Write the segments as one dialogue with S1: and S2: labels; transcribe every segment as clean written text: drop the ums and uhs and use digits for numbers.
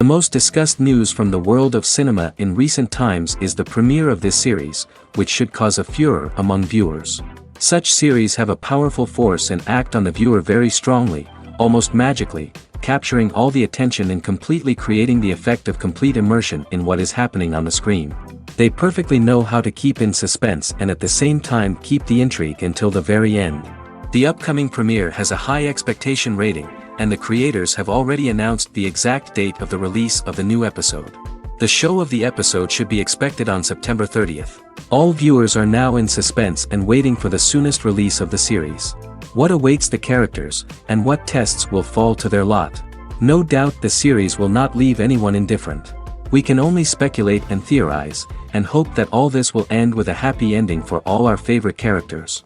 S1: most discussed news from the world of cinema in recent times is the premiere of this series, which should cause a furor among viewers. Such series have a powerful force and act on the viewer very strongly, almost magically, capturing all the attention and completely creating the effect of complete immersion in what is happening on the screen. They perfectly know how to keep in suspense and at the same time keep the intrigue until the very end. The upcoming premiere has a high expectation rating, and the creators have already announced the exact date of the release of the new episode. The show of the episode should be expected on September 30th. All viewers are now in suspense and waiting for the soonest release of the series. What awaits the characters, and what tests will fall to their lot? No doubt the series will not leave anyone indifferent. We can only speculate and theorize, and hope that all this will end with a happy ending for all our favorite characters.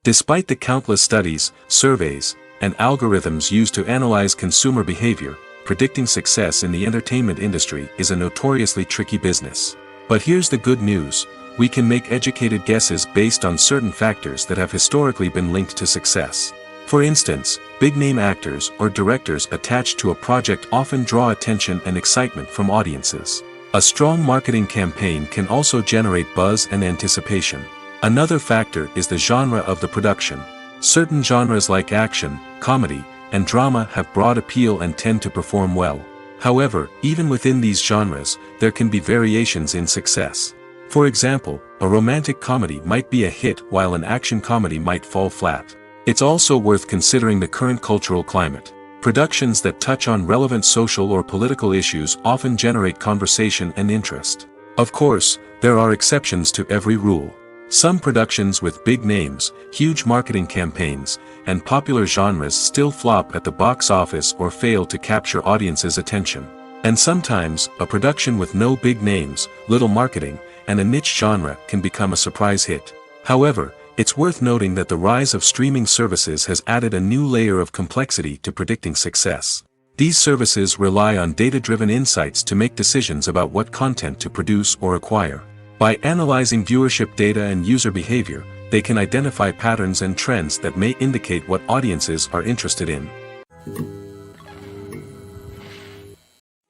S1: Despite the countless studies, surveys, and algorithms used to analyze consumer behavior, predicting success in the entertainment industry is a notoriously tricky business. But here's the good news: we can make educated guesses based on certain factors that have historically been linked to success. For instance, big-name actors or directors attached to a project often draw attention and excitement from audiences. A strong marketing campaign can also generate buzz and anticipation. Another factor is the genre of the production. Certain genres like action, comedy, and drama have broad appeal and tend to perform well. However, even within these genres, there can be variations in success. For example, a romantic comedy might be a hit while an action comedy might fall flat. It's also worth considering the current cultural climate. Productions that touch on relevant social or political issues often generate conversation and interest. Of course, there are exceptions to every rule. Some productions with big names, huge marketing campaigns, and popular genres still flop at the box office or fail to capture audiences' attention. And sometimes, a production with no big names, little marketing, and a niche genre can become a surprise hit. However, it's worth noting that the rise of streaming services has added a new layer of complexity to predicting success. These services rely on data-driven insights to make decisions about what content to produce or acquire. By analyzing viewership data and user behavior, they can identify patterns and trends that may indicate what audiences are interested in.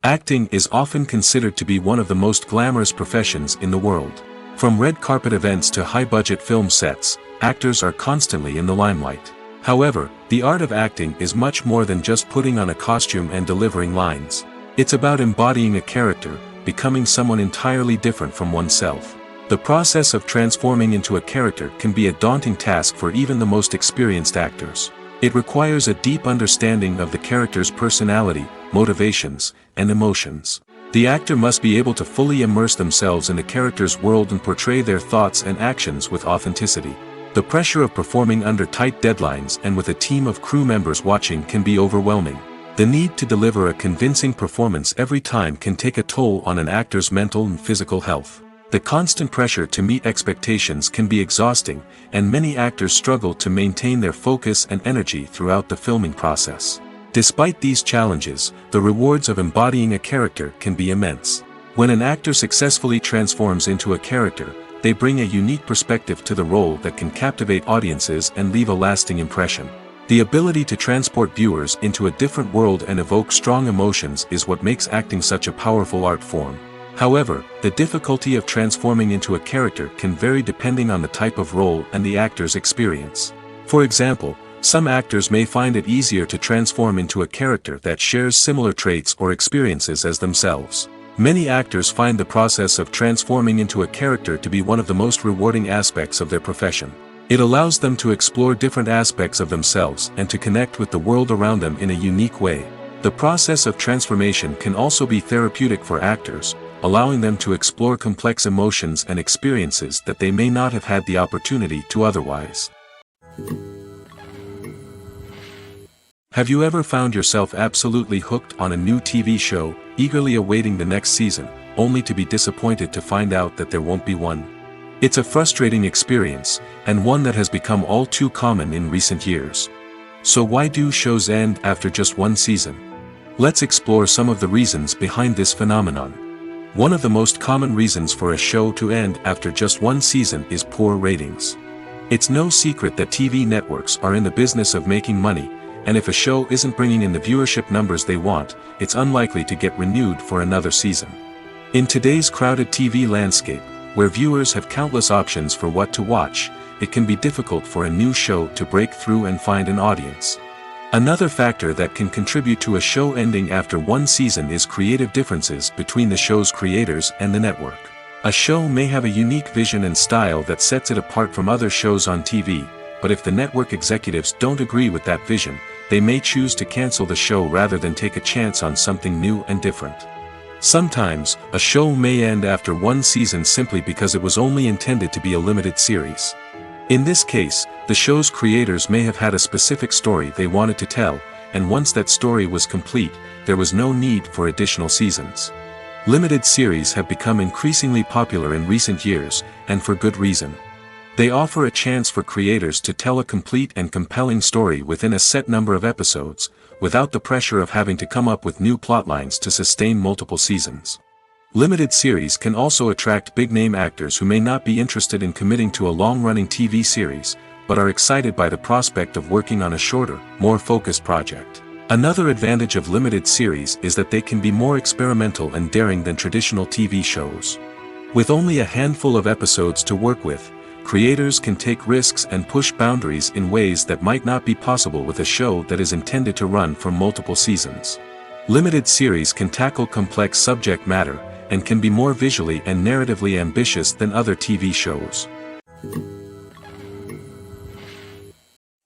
S1: Acting is often considered to be one of the most glamorous professions in the world. From red carpet events to high-budget film sets, actors are constantly in the limelight. However, the art of acting is much more than just putting on a costume and delivering lines. It's about embodying a character, becoming someone entirely different from oneself. The process of transforming into a character can be a daunting task for even the most experienced actors. It requires a deep understanding of the character's personality, motivations, and emotions. The actor must be able to fully immerse themselves in the character's world and portray their thoughts and actions with authenticity. The pressure of performing under tight deadlines and with a team of crew members watching can be overwhelming. The need to deliver a convincing performance every time can take a toll on an actor's mental and physical health. The constant pressure to meet expectations can be exhausting, and many actors struggle to maintain their focus and energy throughout the filming process. Despite these challenges, the rewards of embodying a character can be immense. When an actor successfully transforms into a character, they bring a unique perspective to the role that can captivate audiences and leave a lasting impression. The ability to transport viewers into a different world and evoke strong emotions is what makes acting such a powerful art form. However, the difficulty of transforming into a character can vary depending on the type of role and the actor's experience. For example, some actors may find it easier to transform into a character that shares similar traits or experiences as themselves. Many actors find the process of transforming into a character to be one of the most rewarding aspects of their profession. It allows them to explore different aspects of themselves and to connect with the world around them in a unique way. The process of transformation can also be therapeutic for actors, allowing them to explore complex emotions and experiences that they may not have had the opportunity to otherwise. Have you ever found yourself absolutely hooked on a new TV show, eagerly awaiting the next season, only to be disappointed to find out that there won't be one? It's a frustrating experience, and one that has become all too common in recent years. So why do shows end after just one season? Let's explore some of the reasons behind this phenomenon. One of the most common reasons for a show to end after just one season is poor ratings. It's no secret that TV networks are in the business of making money, and if a show isn't bringing in the viewership numbers they want, it's unlikely to get renewed for another season. In today's crowded TV landscape, where viewers have countless options for what to watch, it can be difficult for a new show to break through and find an audience. Another factor that can contribute to a show ending after one season is creative differences between the show's creators and the network. A show may have a unique vision and style that sets it apart from other shows on TV, but if the network executives don't agree with that vision, they may choose to cancel the show rather than take a chance on something new and different. Sometimes, a show may end after one season simply because it was only intended to be a limited series. In this case, the show's creators may have had a specific story they wanted to tell, and once that story was complete, there was no need for additional seasons. Limited series have become increasingly popular in recent years, and for good reason. They offer a chance for creators to tell a complete and compelling story within a set number of episodes, without the pressure of having to come up with new plotlines to sustain multiple seasons. Limited series can also attract big-name actors who may not be interested in committing to a long-running TV series, but are excited by the prospect of working on a shorter, more focused project. Another advantage of limited series is that they can be more experimental and daring than traditional TV shows. With only a handful of episodes to work with, creators can take risks and push boundaries in ways that might not be possible with a show that is intended to run for multiple seasons. Limited series can tackle complex subject matter, and can be more visually and narratively ambitious than other TV shows.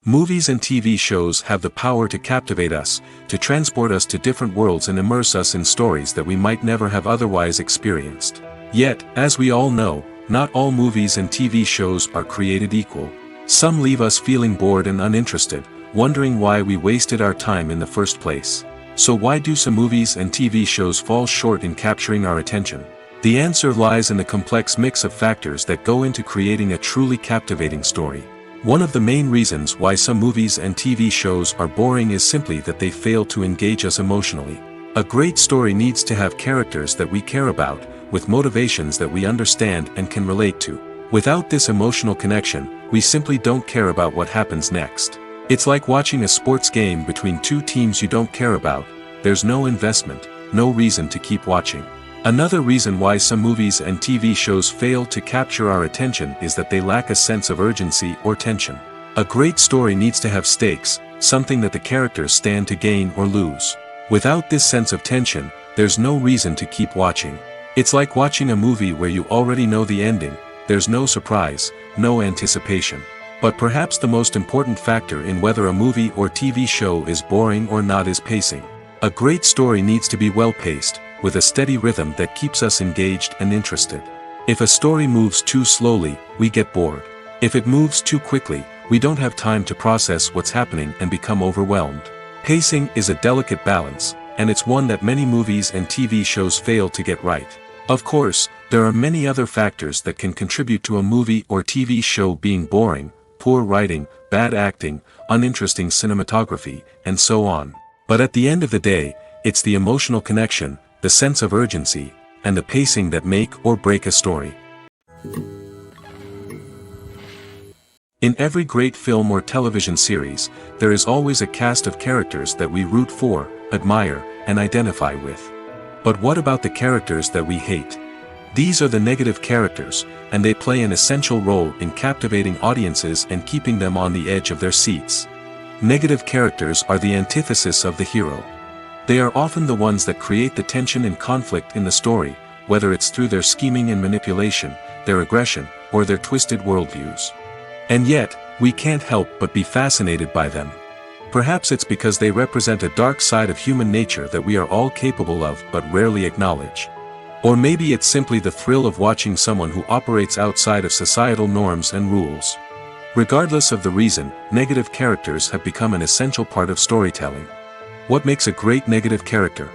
S1: Movies and TV shows have the power to captivate us, to transport us to different worlds and immerse us in stories that we might never have otherwise experienced. Yet, as we all know, not all movies and TV shows are created equal. Some leave us feeling bored and uninterested, wondering why we wasted our time in the first place. So why do some movies and TV shows fall short in capturing our attention? The answer lies in the complex mix of factors that go into creating a truly captivating story. One of the main reasons why some movies and TV shows are boring is simply that they fail to engage us emotionally. A great story needs to have characters that we care about, with motivations that we understand and can relate to. Without this emotional connection, we simply don't care about what happens next. It's like watching a sports game between two teams you don't care about. There's no investment, no reason to keep watching. Another reason why some movies and TV shows fail to capture our attention is that they lack a sense of urgency or tension. A great story needs to have stakes, something that the characters stand to gain or lose. Without this sense of tension, there's no reason to keep watching. It's like watching a movie where you already know the ending. There's no surprise, no anticipation. But perhaps the most important factor in whether a movie or TV show is boring or not is pacing. A great story needs to be well-paced, with a steady rhythm that keeps us engaged and interested. If a story moves too slowly, we get bored. If it moves too quickly, we don't have time to process what's happening and become overwhelmed. Pacing is a delicate balance, and it's one that many movies and TV shows fail to get right. Of course, there are many other factors that can contribute to a movie or TV show being boring: poor writing, bad acting, uninteresting cinematography, and so on. But at the end of the day, it's the emotional connection, the sense of urgency, and the pacing that make or break a story. In every great film or television series, there is always a cast of characters that we root for, admire, and identify with. But what about the characters that we hate? These are the negative characters, and they play an essential role in captivating audiences and keeping them on the edge of their seats. Negative characters are the antithesis of the hero. They are often the ones that create the tension and conflict in the story, whether it's through their scheming and manipulation, their aggression, or their twisted worldviews. And yet, we can't help but be fascinated by them. Perhaps it's because they represent a dark side of human nature that we are all capable of but rarely acknowledge. Or maybe it's simply the thrill of watching someone who operates outside of societal norms and rules. Regardless of the reason, negative characters have become an essential part of storytelling. What makes a great negative character?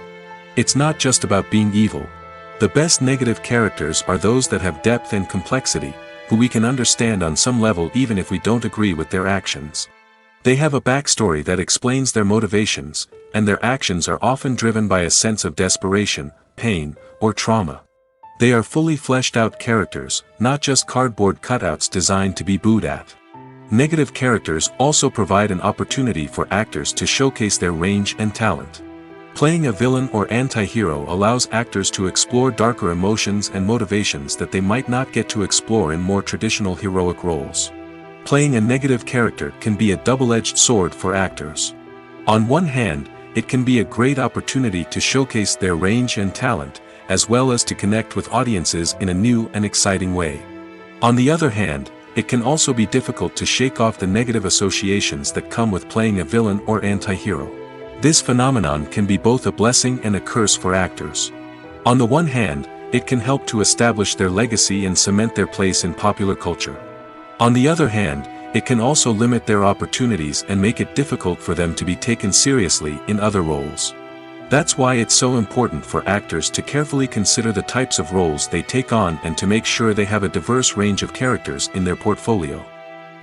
S1: It's not just about being evil. The best negative characters are those that have depth and complexity, who we can understand on some level even if we don't agree with their actions. They have a backstory that explains their motivations, and their actions are often driven by a sense of desperation, pain, or trauma. They are fully fleshed out characters, not just cardboard cutouts designed to be booed at. Negative characters also provide an opportunity for actors to showcase their range and talent. Playing a villain or anti-hero allows actors to explore darker emotions and motivations that they might not get to explore in more traditional heroic roles. Playing a negative character can be a double-edged sword for actors. On one hand, it can be a great opportunity to showcase their range and talent, as well as to connect with audiences in a new and exciting way. On the other hand, it can also be difficult to shake off the negative associations that come with playing a villain or anti-hero. This phenomenon can be both a blessing and a curse for actors. On the one hand, it can help to establish their legacy and cement their place in popular culture. On the other hand, it can also limit their opportunities and make it difficult for them to be taken seriously in other roles. That's why it's so important for actors to carefully consider the types of roles they take on and to make sure they have a diverse range of characters in their portfolio.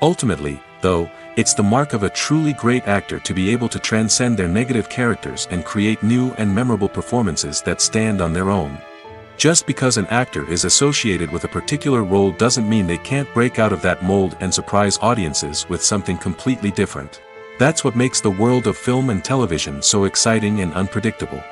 S1: Ultimately, though, it's the mark of a truly great actor to be able to transcend their negative characters and create new and memorable performances that stand on their own. Just because an actor is associated with a particular role doesn't mean they can't break out of that mold and surprise audiences with something completely different. That's what makes the world of film and television so exciting and unpredictable.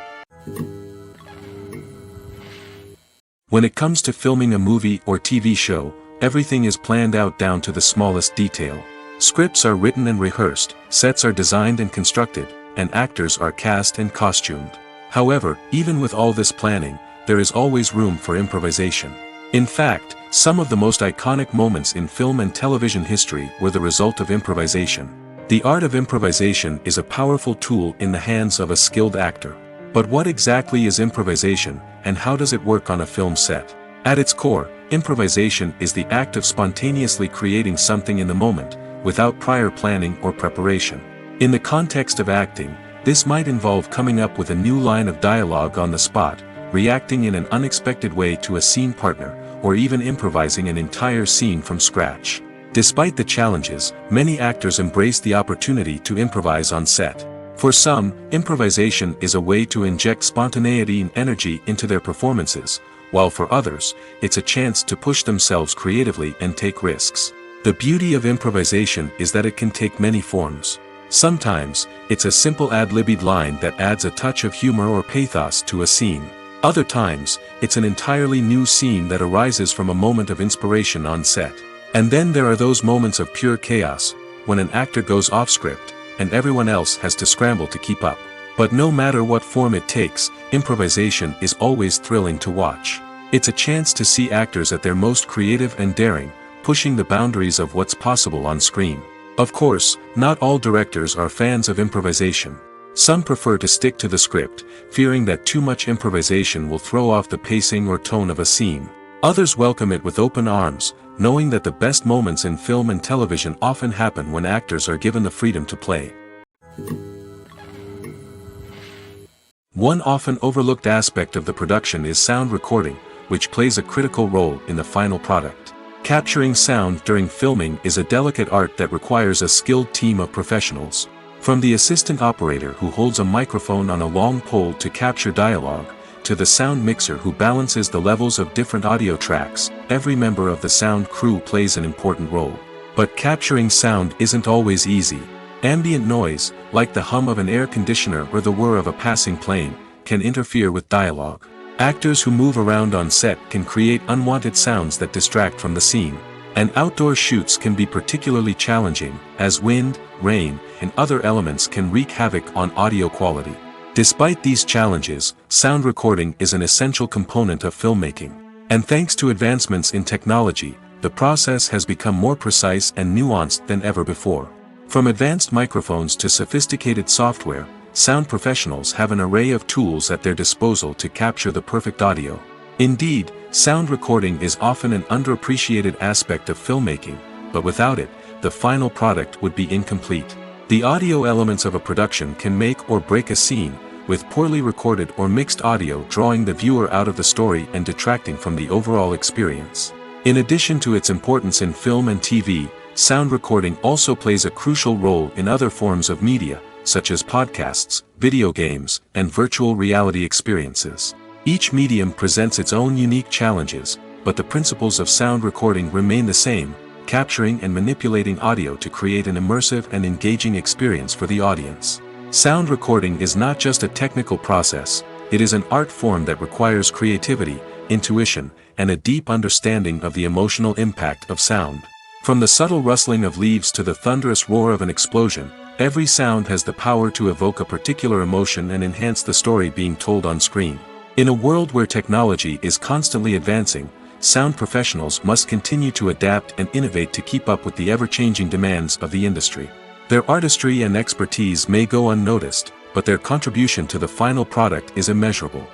S1: When it comes to filming a movie or TV show, everything is planned out down to the smallest detail. Scripts are written and rehearsed, sets are designed and constructed, and actors are cast and costumed. However, even with all this planning, there is always room for improvisation. In fact, some of the most iconic moments in film and television history were the result of improvisation. The art of improvisation is a powerful tool in the hands of a skilled actor. But what exactly is improvisation, and how does it work on a film set? At its core, improvisation is the act of spontaneously creating something in the moment, without prior planning or preparation. In the context of acting, this might involve coming up with a new line of dialogue on the spot, reacting in an unexpected way to a scene partner, or even improvising an entire scene from scratch. Despite the challenges, many actors embrace the opportunity to improvise on set. For some, improvisation is a way to inject spontaneity and energy into their performances, while for others, it's a chance to push themselves creatively and take risks. The beauty of improvisation is that it can take many forms. Sometimes, it's a simple ad-libbed line that adds a touch of humor or pathos to a scene. Other times, it's an entirely new scene that arises from a moment of inspiration on set. And then there are those moments of pure chaos, when an actor goes off script, and everyone else has to scramble to keep up. But no matter what form it takes, improvisation is always thrilling to watch. It's a chance to see actors at their most creative and daring, pushing the boundaries of what's possible on screen. Of course, not all directors are fans of improvisation. Some prefer to stick to the script, fearing that too much improvisation will throw off the pacing or tone of a scene. Others welcome it with open arms, knowing that the best moments in film and television often happen when actors are given the freedom to play. One often overlooked aspect of the production is sound recording, which plays a critical role in the final product. Capturing sound during filming is a delicate art that requires a skilled team of professionals. From the assistant operator who holds a microphone on a long pole to capture dialogue, to the sound mixer who balances the levels of different audio tracks, every member of the sound crew plays an important role. But capturing sound isn't always easy. Ambient noise, like the hum of an air conditioner or the whir of a passing plane, can interfere with dialogue. Actors who move around on set can create unwanted sounds that distract from the scene. And outdoor shoots can be particularly challenging, as wind, rain, and other elements can wreak havoc on audio quality. Despite these challenges, sound recording is an essential component of filmmaking. And thanks to advancements in technology, the process has become more precise and nuanced than ever before. From advanced microphones to sophisticated software, sound professionals have an array of tools at their disposal to capture the perfect audio. Indeed, sound recording is often an underappreciated aspect of filmmaking, but without it, the final product would be incomplete. The audio elements of a production can make or break a scene, with poorly recorded or mixed audio drawing the viewer out of the story and detracting from the overall experience. In addition to its importance in film and TV, sound recording also plays a crucial role in other forms of media, such as podcasts, video games, and virtual reality experiences. Each medium presents its own unique challenges, but the principles of sound recording remain the same: capturing and manipulating audio to create an immersive and engaging experience for the audience. Sound recording is not just a technical process, it is an art form that requires creativity, intuition, and a deep understanding of the emotional impact of sound. From the subtle rustling of leaves to the thunderous roar of an explosion, every sound has the power to evoke a particular emotion and enhance the story being told on screen. In a world where technology is constantly advancing, sound professionals must continue to adapt and innovate to keep up with the ever-changing demands of the industry. Their artistry and expertise may go unnoticed, but their contribution to the final product is immeasurable.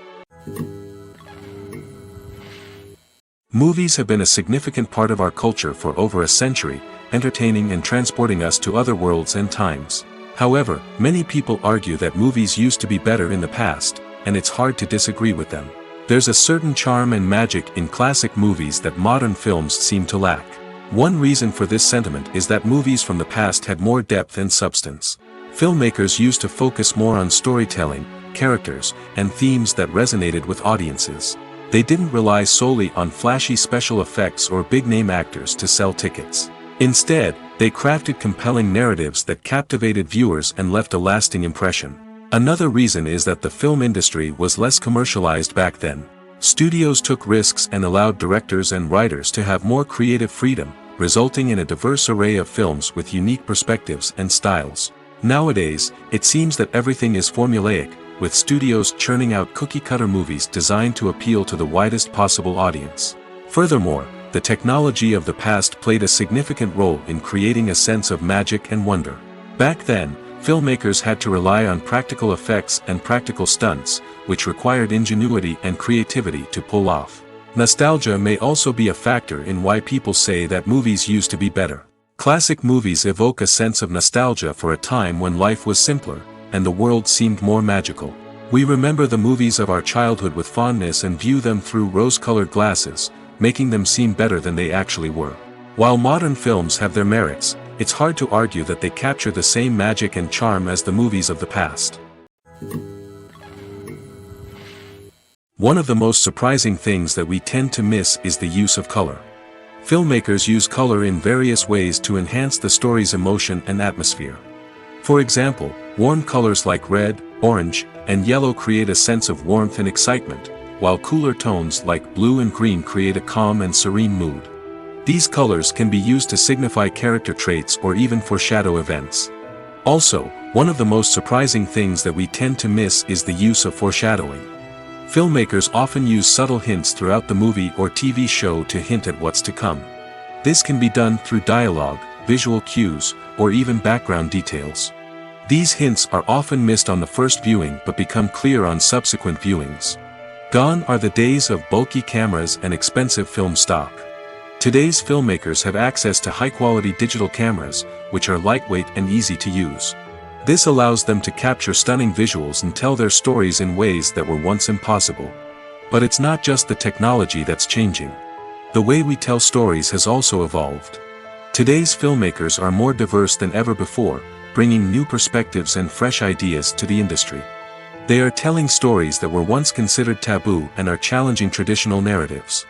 S1: Movies have been a significant part of our culture for over a century, entertaining and transporting us to other worlds and times. However, many people argue that movies used to be better in the past, and it's hard to disagree with them. There's a certain charm and magic in classic movies that modern films seem to lack. One reason for this sentiment is that movies from the past had more depth and substance. Filmmakers used to focus more on storytelling, characters, and themes that resonated with audiences. They didn't rely solely on flashy special effects or big-name actors to sell tickets. Instead, they crafted compelling narratives that captivated viewers and left a lasting impression. Another reason is that the film industry was less commercialized back then. Studios took risks and allowed directors and writers to have more creative freedom, resulting in a diverse array of films with unique perspectives and styles. Nowadays, it seems that everything is formulaic, with studios churning out cookie-cutter movies designed to appeal to the widest possible audience. Furthermore, the technology of the past played a significant role in creating a sense of magic and wonder. Back then, filmmakers had to rely on practical effects and practical stunts, which required ingenuity and creativity to pull off. Nostalgia may also be a factor in why people say that movies used to be better. Classic movies evoke a sense of nostalgia for a time when life was simpler, and the world seemed more magical. We remember the movies of our childhood with fondness and view them through rose-colored glasses, making them seem better than they actually were. While modern films have their merits, it's hard to argue that they capture the same magic and charm as the movies of the past. One of the most surprising things that we tend to miss is the use of color. Filmmakers use color in various ways to enhance the story's emotion and atmosphere. For example, warm colors like red, orange, and yellow create a sense of warmth and excitement, while cooler tones like blue and green create a calm and serene mood. These colors can be used to signify character traits or even foreshadow events. Also, one of the most surprising things that we tend to miss is the use of foreshadowing. Filmmakers often use subtle hints throughout the movie or TV show to hint at what's to come. This can be done through dialogue, visual cues, or even background details. These hints are often missed on the first viewing but become clear on subsequent viewings. Gone are the days of bulky cameras and expensive film stock. Today's filmmakers have access to high-quality digital cameras, which are lightweight and easy to use. This allows them to capture stunning visuals and tell their stories in ways that were once impossible. But it's not just the technology that's changing. The way we tell stories has also evolved. Today's filmmakers are more diverse than ever before, bringing new perspectives and fresh ideas to the industry. They are telling stories that were once considered taboo and are challenging traditional narratives.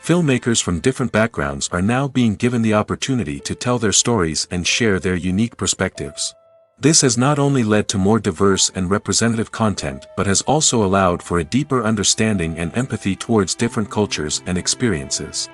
S1: Filmmakers from different backgrounds are now being given the opportunity to tell their stories and share their unique perspectives. This has not only led to more diverse and representative content but has also allowed for a deeper understanding and empathy towards different cultures and experiences.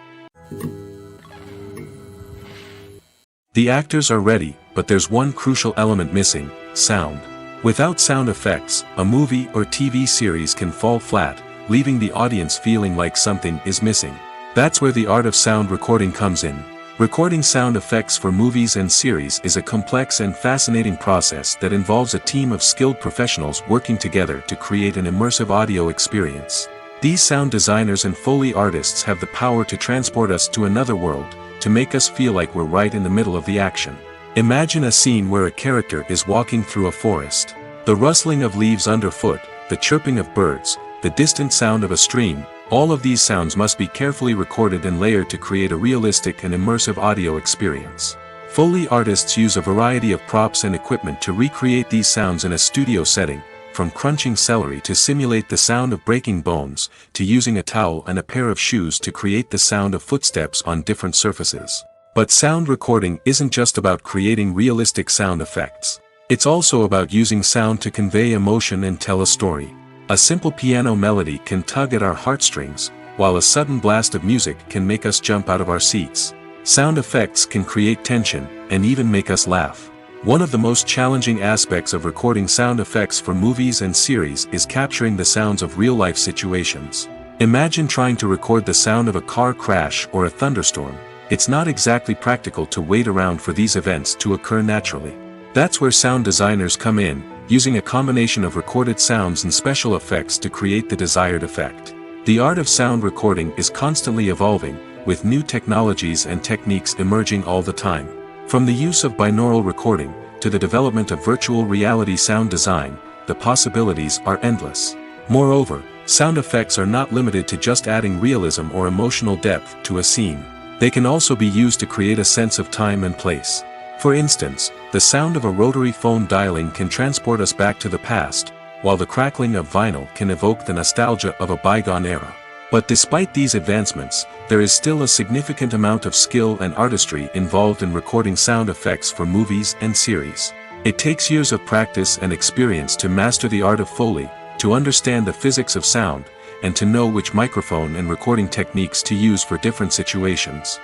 S1: The actors are ready, but there's one crucial element missing: sound. Without sound effects, a movie or TV series can fall flat, leaving the audience feeling like something is missing. That's where the art of sound recording comes in. Recording sound effects for movies and series is a complex and fascinating process that involves a team of skilled professionals working together to create an immersive audio experience. These sound designers and Foley artists have the power to transport us to another world, to make us feel like we're right in the middle of the action. Imagine a scene where a character is walking through a forest. The rustling of leaves underfoot, the chirping of birds, the distant sound of a stream, all of these sounds must be carefully recorded and layered to create a realistic and immersive audio experience. Foley artists use a variety of props and equipment to recreate these sounds in a studio setting, from crunching celery to simulate the sound of breaking bones, to using a towel and a pair of shoes to create the sound of footsteps on different surfaces. But sound recording isn't just about creating realistic sound effects. It's also about using sound to convey emotion and tell a story. A simple piano melody can tug at our heartstrings, while a sudden blast of music can make us jump out of our seats. Sound effects can create tension, and even make us laugh. One of the most challenging aspects of recording sound effects for movies and series is capturing the sounds of real-life situations. Imagine trying to record the sound of a car crash or a thunderstorm. It's not exactly practical to wait around for these events to occur naturally. That's where sound designers come in, using a combination of recorded sounds and special effects to create the desired effect. The art of sound recording is constantly evolving, with new technologies and techniques emerging all the time. From the use of binaural recording, to the development of virtual reality sound design, the possibilities are endless. Moreover, sound effects are not limited to just adding realism or emotional depth to a scene. They can also be used to create a sense of time and place. For instance, the sound of a rotary phone dialing can transport us back to the past, while the crackling of vinyl can evoke the nostalgia of a bygone era. But despite these advancements, there is still a significant amount of skill and artistry involved in recording sound effects for movies and series. It takes years of practice and experience to master the art of Foley, to understand the physics of sound, and to know which microphone and recording techniques to use for different situations.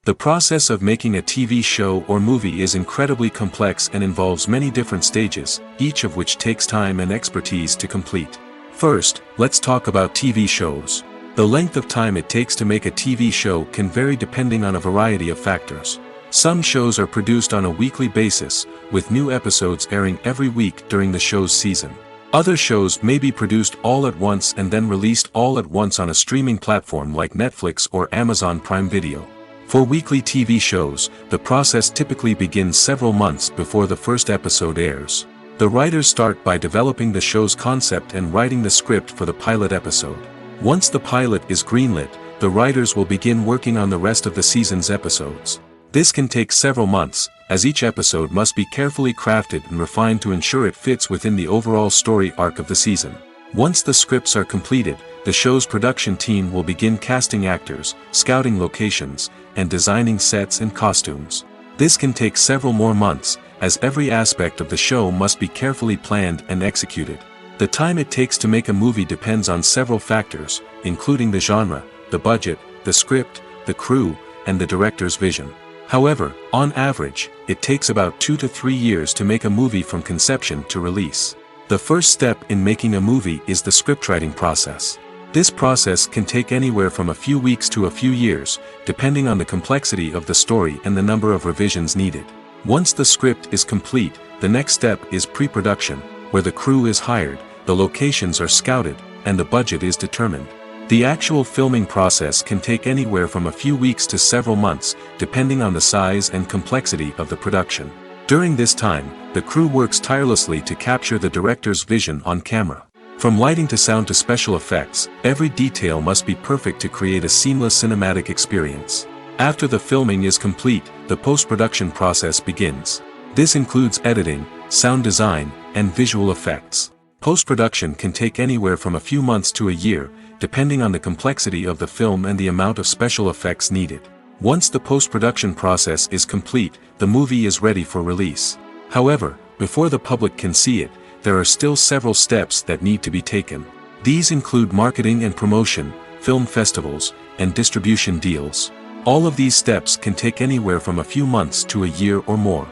S1: The process of making a TV show or movie is incredibly complex and involves many different stages, each of which takes time and expertise to complete. First, let's talk about TV shows. The length of time it takes to make a TV show can vary depending on a variety of factors. Some shows are produced on a weekly basis, with new episodes airing every week during the show's season. Other shows may be produced all at once and then released all at once on a streaming platform like Netflix or Amazon Prime Video. For weekly TV shows, the process typically begins several months before the first episode airs. The writers start by developing the show's concept and writing the script for the pilot episode. Once the pilot is greenlit, the writers will begin working on the rest of the season's episodes. This can take several months, as each episode must be carefully crafted and refined to ensure it fits within the overall story arc of the season. Once the scripts are completed, the show's production team will begin casting actors, scouting locations, and designing sets and costumes. This can take several more months, as every aspect of the show must be carefully planned and executed. The time it takes to make a movie depends on several factors, including the genre, the budget, the script, the crew, and the director's vision. However, on average, it takes about 2 to 3 years to make a movie from conception to release. The first step in making a movie is the scriptwriting process. This process can take anywhere from a few weeks to a few years, depending on the complexity of the story and the number of revisions needed. Once the script is complete, the next step is pre-production, where the crew is hired, the locations are scouted, and the budget is determined. The actual filming process can take anywhere from a few weeks to several months, depending on the size and complexity of the production. During this time, the crew works tirelessly to capture the director's vision on camera. From lighting to sound to special effects, every detail must be perfect to create a seamless cinematic experience. After the filming is complete, the post-production process begins. This includes editing, sound design, and visual effects. Post-production can take anywhere from a few months to a year, depending on the complexity of the film and the amount of special effects needed. Once the post-production process is complete, the movie is ready for release. However, before the public can see it, there are still several steps that need to be taken. These include marketing and promotion, film festivals, and distribution deals. All of these steps can take anywhere from a few months to a year or more.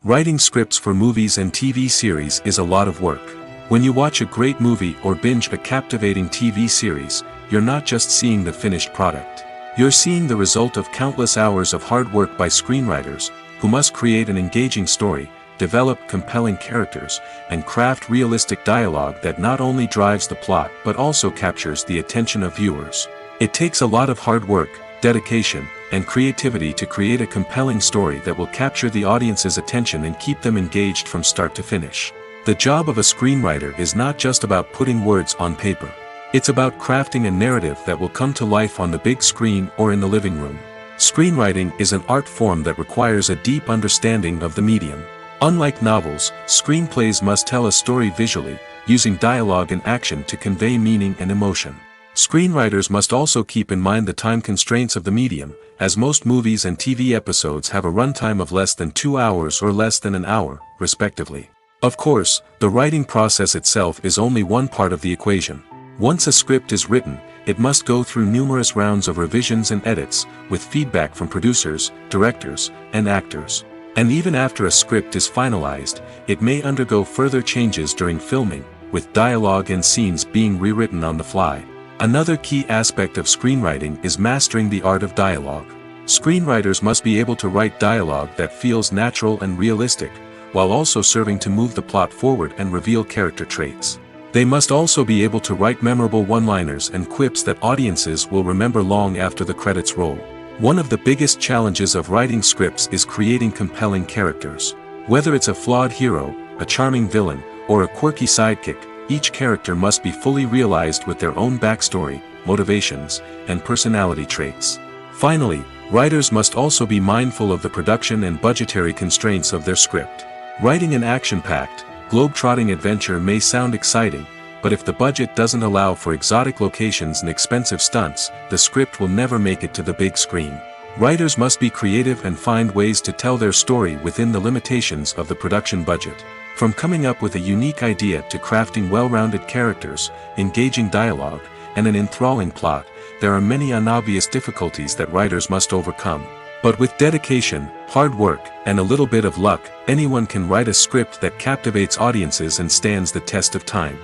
S1: Writing scripts for movies and TV series is a lot of work. When you watch a great movie or binge a captivating TV series, you're not just seeing the finished product. You're seeing the result of countless hours of hard work by screenwriters, who must create an engaging story, develop compelling characters, and craft realistic dialogue that not only drives the plot but also captures the attention of viewers. It takes a lot of hard work, dedication, and creativity to create a compelling story that will capture the audience's attention and keep them engaged from start to finish. The job of a screenwriter is not just about putting words on paper. It's about crafting a narrative that will come to life on the big screen or in the living room. Screenwriting is an art form that requires a deep understanding of the medium. Unlike novels, screenplays must tell a story visually, using dialogue and action to convey meaning and emotion. Screenwriters must also keep in mind the time constraints of the medium, as most movies and TV episodes have a runtime of less than 2 hours or less than an hour, respectively. Of course, the writing process itself is only one part of the equation. Once a script is written, it must go through numerous rounds of revisions and edits, with feedback from producers, directors, and actors. And even after a script is finalized, it may undergo further changes during filming, with dialogue and scenes being rewritten on the fly. Another key aspect of screenwriting is mastering the art of dialogue. Screenwriters must be able to write dialogue that feels natural and realistic, while also serving to move the plot forward and reveal character traits. They must also be able to write memorable one-liners and quips that audiences will remember long after the credits roll. One of the biggest challenges of writing scripts is creating compelling characters. Whether it's a flawed hero, a charming villain, or a quirky sidekick, each character must be fully realized with their own backstory, motivations, and personality traits. Finally, writers must also be mindful of the production and budgetary constraints of their script. Writing an action-packed, globe-trotting adventure may sound exciting, but if the budget doesn't allow for exotic locations and expensive stunts, the script will never make it to the big screen. Writers must be creative and find ways to tell their story within the limitations of the production budget. From coming up with a unique idea to crafting well-rounded characters, engaging dialogue, and an enthralling plot, there are many unobvious difficulties that writers must overcome. But with dedication, hard work, and a little bit of luck, anyone can write a script that captivates audiences and stands the test of time.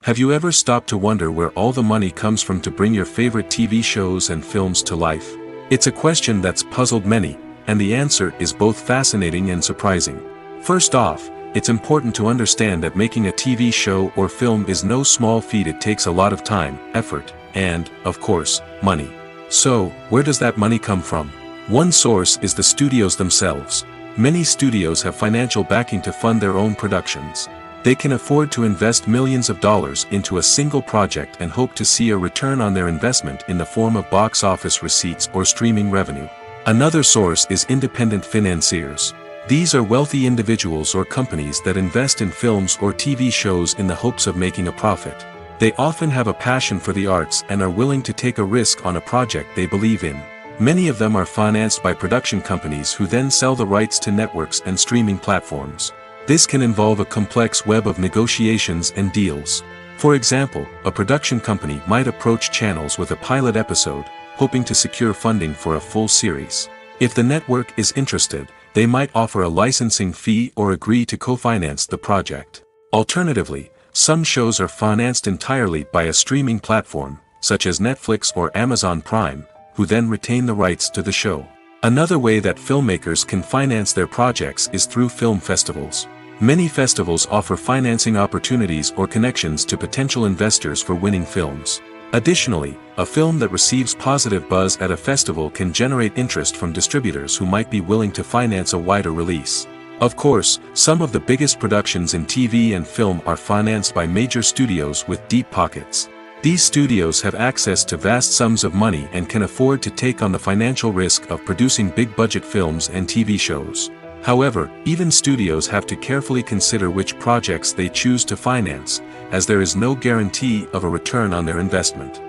S1: Have you ever stopped to wonder where all the money comes from to bring your favorite TV shows and films to life? It's a question that's puzzled many, and the answer is both fascinating and surprising. First off, it's important to understand that making a TV show or film is no small feat. It takes a lot of time, effort, and, of course, money. So, where does that money come from? One source is the studios themselves. Many studios have financial backing to fund their own productions. They can afford to invest millions of dollars into a single project and hope to see a return on their investment in the form of box office receipts or streaming revenue. Another source is independent financiers. These are wealthy individuals or companies that invest in films or TV shows in the hopes of making a profit. They often have a passion for the arts and are willing to take a risk on a project they believe in. Many of them are financed by production companies who then sell the rights to networks and streaming platforms. This can involve a complex web of negotiations and deals. For example, a production company might approach channels with a pilot episode, hoping to secure funding for a full series. If the network is interested, they might offer a licensing fee or agree to co-finance the project. Alternatively, some shows are financed entirely by a streaming platform, such as Netflix or Amazon Prime, who then retain the rights to the show. Another way that filmmakers can finance their projects is through film festivals. Many festivals offer financing opportunities or connections to potential investors for winning films. Additionally, a film that receives positive buzz at a festival can generate interest from distributors who might be willing to finance a wider release. Of course, some of the biggest productions in TV and film are financed by major studios with deep pockets. These studios have access to vast sums of money and can afford to take on the financial risk of producing big-budget films and TV shows. However, even studios have to carefully consider which projects they choose to finance, as there is no guarantee of a return on their investment.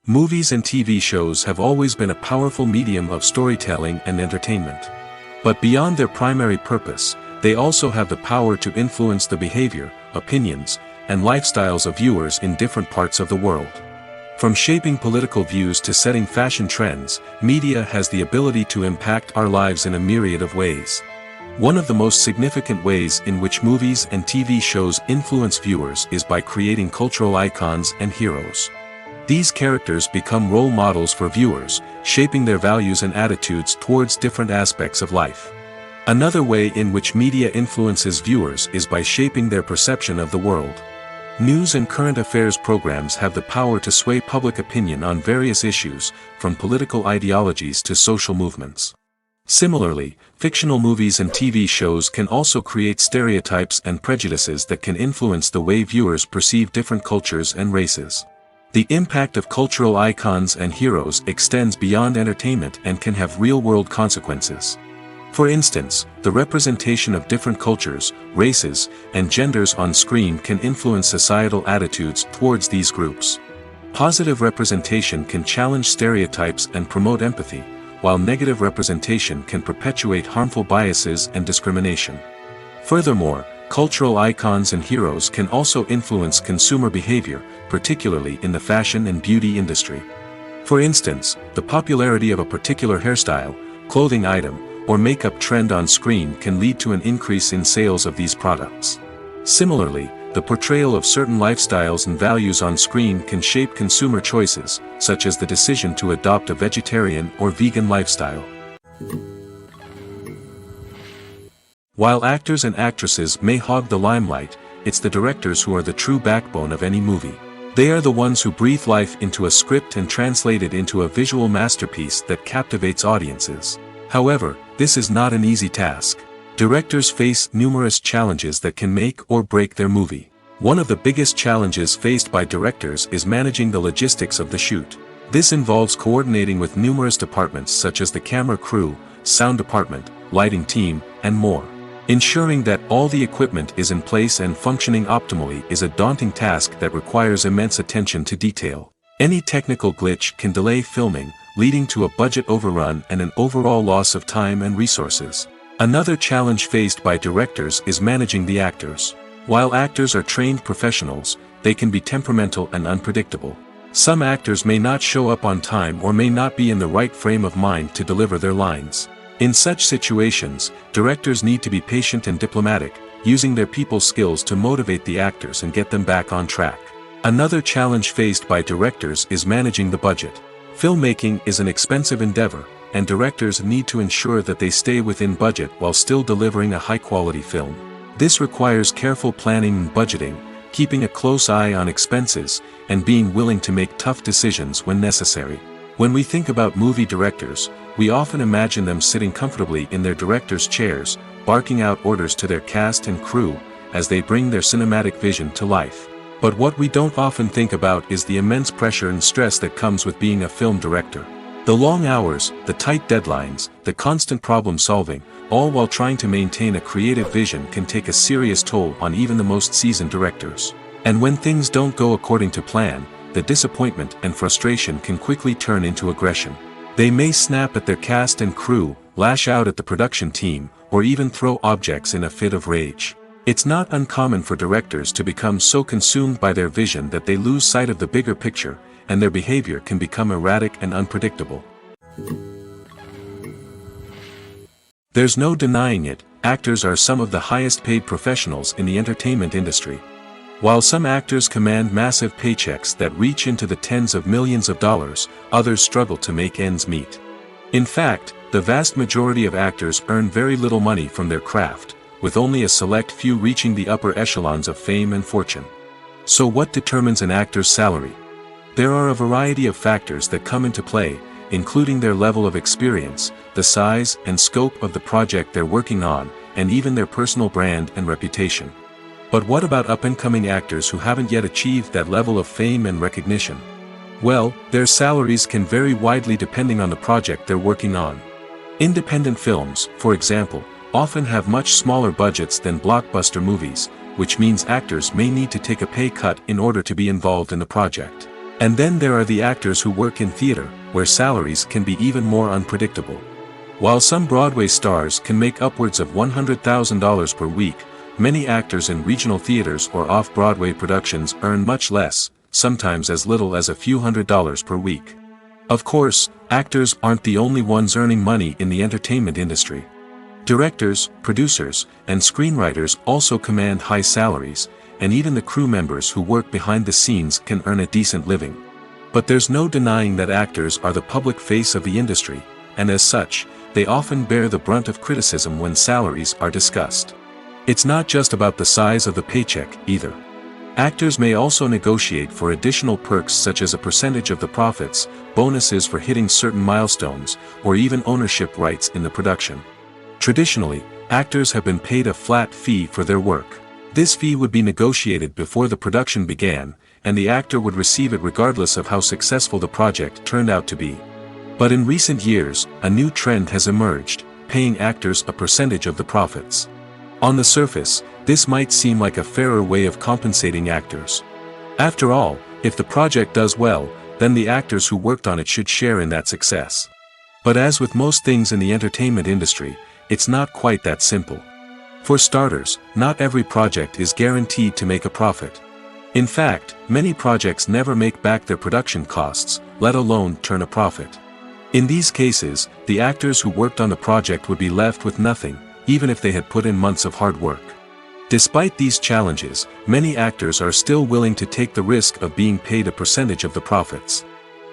S1: Movies and TV shows have always been a powerful medium of storytelling and entertainment. But beyond their primary purpose, they also have the power to influence the behavior, opinions, and lifestyles of viewers in different parts of the world. From shaping political views to setting fashion trends, media has the ability to impact our lives in a myriad of ways. One of the most significant ways in which movies and TV shows influence viewers is by creating cultural icons and heroes. These characters become role models for viewers, shaping their values and attitudes towards different aspects of life. Another way in which media influences viewers is by shaping their perception of the world. News and current affairs programs have the power to sway public opinion on various issues, from political ideologies to social movements. Similarly, fictional movies and TV shows can also create stereotypes and prejudices that can influence the way viewers perceive different cultures and races. The impact of cultural icons and heroes extends beyond entertainment and can have real-world consequences. For instance, the representation of different cultures, races, and genders on screen can influence societal attitudes towards these groups. Positive representation can challenge stereotypes and promote empathy, while negative representation can perpetuate harmful biases and discrimination. Furthermore, cultural icons and heroes can also influence consumer behavior, particularly in the fashion and beauty industry. For instance, the popularity of a particular hairstyle, clothing item, or makeup trend on screen can lead to an increase in sales of these products. Similarly, the portrayal of certain lifestyles and values on screen can shape consumer choices, such as the decision to adopt a vegetarian or vegan lifestyle. While actors and actresses may hog the limelight, it's the directors who are the true backbone of any movie. They are the ones who breathe life into a script and translate it into a visual masterpiece that captivates audiences. However, this is not an easy task. Directors face numerous challenges that can make or break their movie. One of the biggest challenges faced by directors is managing the logistics of the shoot. This involves coordinating with numerous departments such as the camera crew, sound department, lighting team, and more. Ensuring that all the equipment is in place and functioning optimally is a daunting task that requires immense attention to detail. Any technical glitch can delay filming, leading to a budget overrun and an overall loss of time and resources. Another challenge faced by directors is managing the actors. While actors are trained professionals, they can be temperamental and unpredictable. Some actors may not show up on time or may not be in the right frame of mind to deliver their lines. In such situations, directors need to be patient and diplomatic, using their people skills to motivate the actors and get them back on track. Another challenge faced by directors is managing the budget. Filmmaking is an expensive endeavor, and directors need to ensure that they stay within budget while still delivering a high-quality film. This requires careful planning and budgeting, keeping a close eye on expenses, and being willing to make tough decisions when necessary. When we think about movie directors, we often imagine them sitting comfortably in their director's chairs, barking out orders to their cast and crew, as they bring their cinematic vision to life. But what we don't often think about is the immense pressure and stress that comes with being a film director. The long hours, the tight deadlines, the constant problem solving, all while trying to maintain a creative vision can take a serious toll on even the most seasoned directors. And when things don't go according to plan, the disappointment and frustration can quickly turn into aggression. They may snap at their cast and crew, lash out at the production team, or even throw objects in a fit of rage. It's not uncommon for directors to become so consumed by their vision that they lose sight of the bigger picture, and their behavior can become erratic and unpredictable. There's no denying it, actors are some of the highest paid professionals in the entertainment industry. While some actors command massive paychecks that reach into the tens of millions of dollars, others struggle to make ends meet. In fact, the vast majority of actors earn very little money from their craft, with only a select few reaching the upper echelons of fame and fortune. So what determines an actor's salary? There are a variety of factors that come into play, including their level of experience, the size and scope of the project they're working on, and even their personal brand and reputation. But what about up-and-coming actors who haven't yet achieved that level of fame and recognition? Well, their salaries can vary widely depending on the project they're working on. Independent films, for example, often have much smaller budgets than blockbuster movies, which means actors may need to take a pay cut in order to be involved in the project. And then there are the actors who work in theater, where salaries can be even more unpredictable. While some Broadway stars can make upwards of $100,000 per week, many actors in regional theaters or off-Broadway productions earn much less, sometimes as little as a few $100s per week. Of course, actors aren't the only ones earning money in the entertainment industry. Directors, producers, and screenwriters also command high salaries, and even the crew members who work behind the scenes can earn a decent living. But there's no denying that actors are the public face of the industry, and as such, they often bear the brunt of criticism when salaries are discussed. It's not just about the size of the paycheck, either. Actors may also negotiate for additional perks such as a percentage of the profits, bonuses for hitting certain milestones, or even ownership rights in the production. Traditionally, actors have been paid a flat fee for their work. This fee would be negotiated before the production began, and the actor would receive it regardless of how successful the project turned out to be. But in recent years, a new trend has emerged, paying actors a percentage of the profits. On the surface, this might seem like a fairer way of compensating actors. After all, if the project does well, then the actors who worked on it should share in that success. But as with most things in the entertainment industry, it's not quite that simple. For starters, not every project is guaranteed to make a profit. In fact, many projects never make back their production costs, let alone turn a profit. In these cases, the actors who worked on the project would be left with nothing, even if they had put in months of hard work. Despite these challenges, many actors are still willing to take the risk of being paid a percentage of the profits.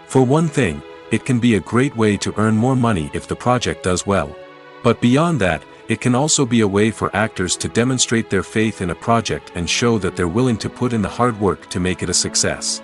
S1: For one thing, it can be a great way to earn more money if the project does well. But beyond that, it can also be a way for actors to demonstrate their faith in a project and show that they're willing to put in the hard work to make it a success.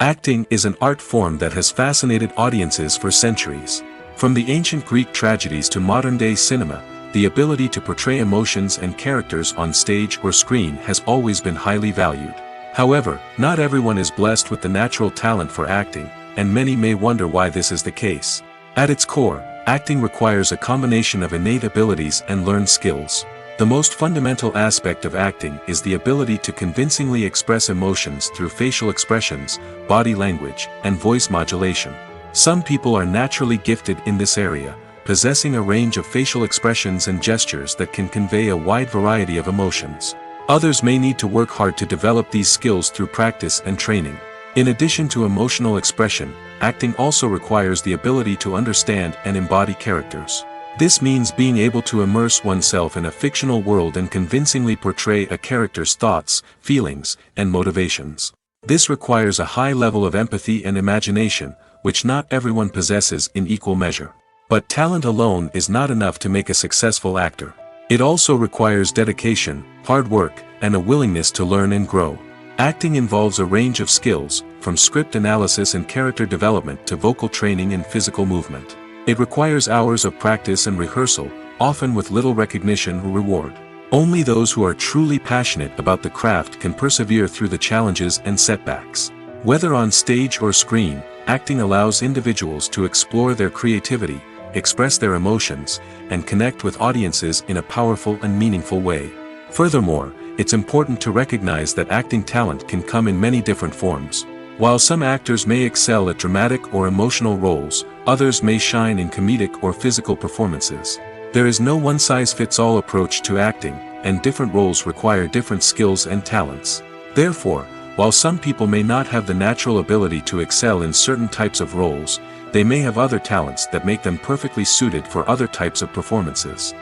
S1: Acting is an art form that has fascinated audiences for centuries. From the ancient Greek tragedies to modern-day cinema, the ability to portray emotions and characters on stage or screen has always been highly valued. However, not everyone is blessed with the natural talent for acting, and many may wonder why this is the case. At its core, acting requires a combination of innate abilities and learned skills. The most fundamental aspect of acting is the ability to convincingly express emotions through facial expressions, body language, and voice modulation. Some people are naturally gifted in this area, possessing a range of facial expressions and gestures that can convey a wide variety of emotions. Others may need to work hard to develop these skills through practice and training. In addition to emotional expression, acting also requires the ability to understand and embody characters. This means being able to immerse oneself in a fictional world and convincingly portray a character's thoughts, feelings, and motivations. This requires a high level of empathy and imagination, which not everyone possesses in equal measure. But talent alone is not enough to make a successful actor. It also requires dedication, hard work, and a willingness to learn and grow. Acting involves a range of skills, from script analysis and character development to vocal training and physical movement. It requires hours of practice and rehearsal, often with little recognition or reward. Only those who are truly passionate about the craft can persevere through the challenges and setbacks. Whether on stage or screen, acting allows individuals to explore their creativity, express their emotions, and connect with audiences in a powerful and meaningful way. Furthermore, it's important to recognize that acting talent can come in many different forms. While some actors may excel at dramatic or emotional roles, others may shine in comedic or physical performances. There is no one-size-fits-all approach to acting, and different roles require different skills and talents. Therefore, while some people may not have the natural ability to excel in certain types of roles, they may have other talents that make them perfectly suited for other types of performances.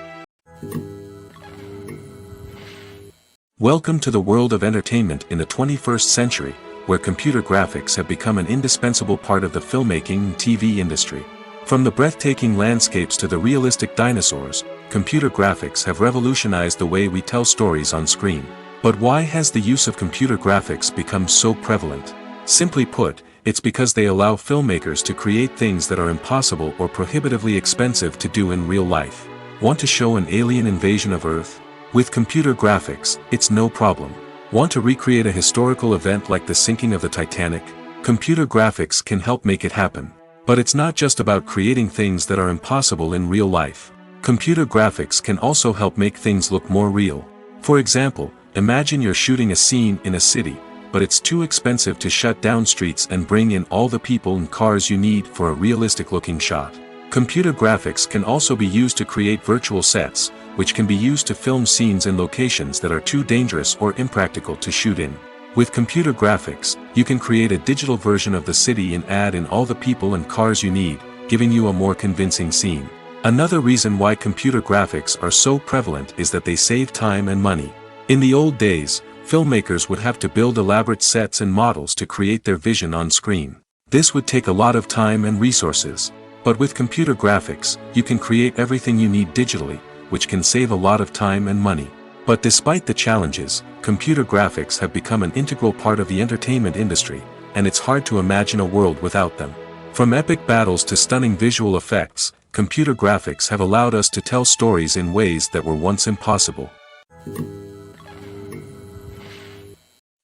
S1: Welcome to the world of entertainment in the 21st century, where computer graphics have become an indispensable part of the filmmaking and TV industry. From the breathtaking landscapes to the realistic dinosaurs, computer graphics have revolutionized the way we tell stories on screen. But why has the use of computer graphics become so prevalent? Simply put, it's because they allow filmmakers to create things that are impossible or prohibitively expensive to do in real life. Want to show an alien invasion of Earth? With computer graphics, it's no problem. Want to recreate a historical event like the sinking of the Titanic? Computer graphics can help make it happen. But it's not just about creating things that are impossible in real life. Computer graphics can also help make things look more real. For example, imagine you're shooting a scene in a city, but it's too expensive to shut down streets and bring in all the people and cars you need for a realistic-looking shot. Computer graphics can also be used to create virtual sets, which can be used to film scenes in locations that are too dangerous or impractical to shoot in. With computer graphics, you can create a digital version of the city and add in all the people and cars you need, giving you a more convincing scene. Another reason why computer graphics are so prevalent is that they save time and money. In the old days, filmmakers would have to build elaborate sets and models to create their vision on screen. This would take a lot of time and resources. But with computer graphics, you can create everything you need digitally, which can save a lot of time and money. But despite the challenges, computer graphics have become an integral part of the entertainment industry, and it's hard to imagine a world without them. From epic battles to stunning visual effects, computer graphics have allowed us to tell stories in ways that were once impossible.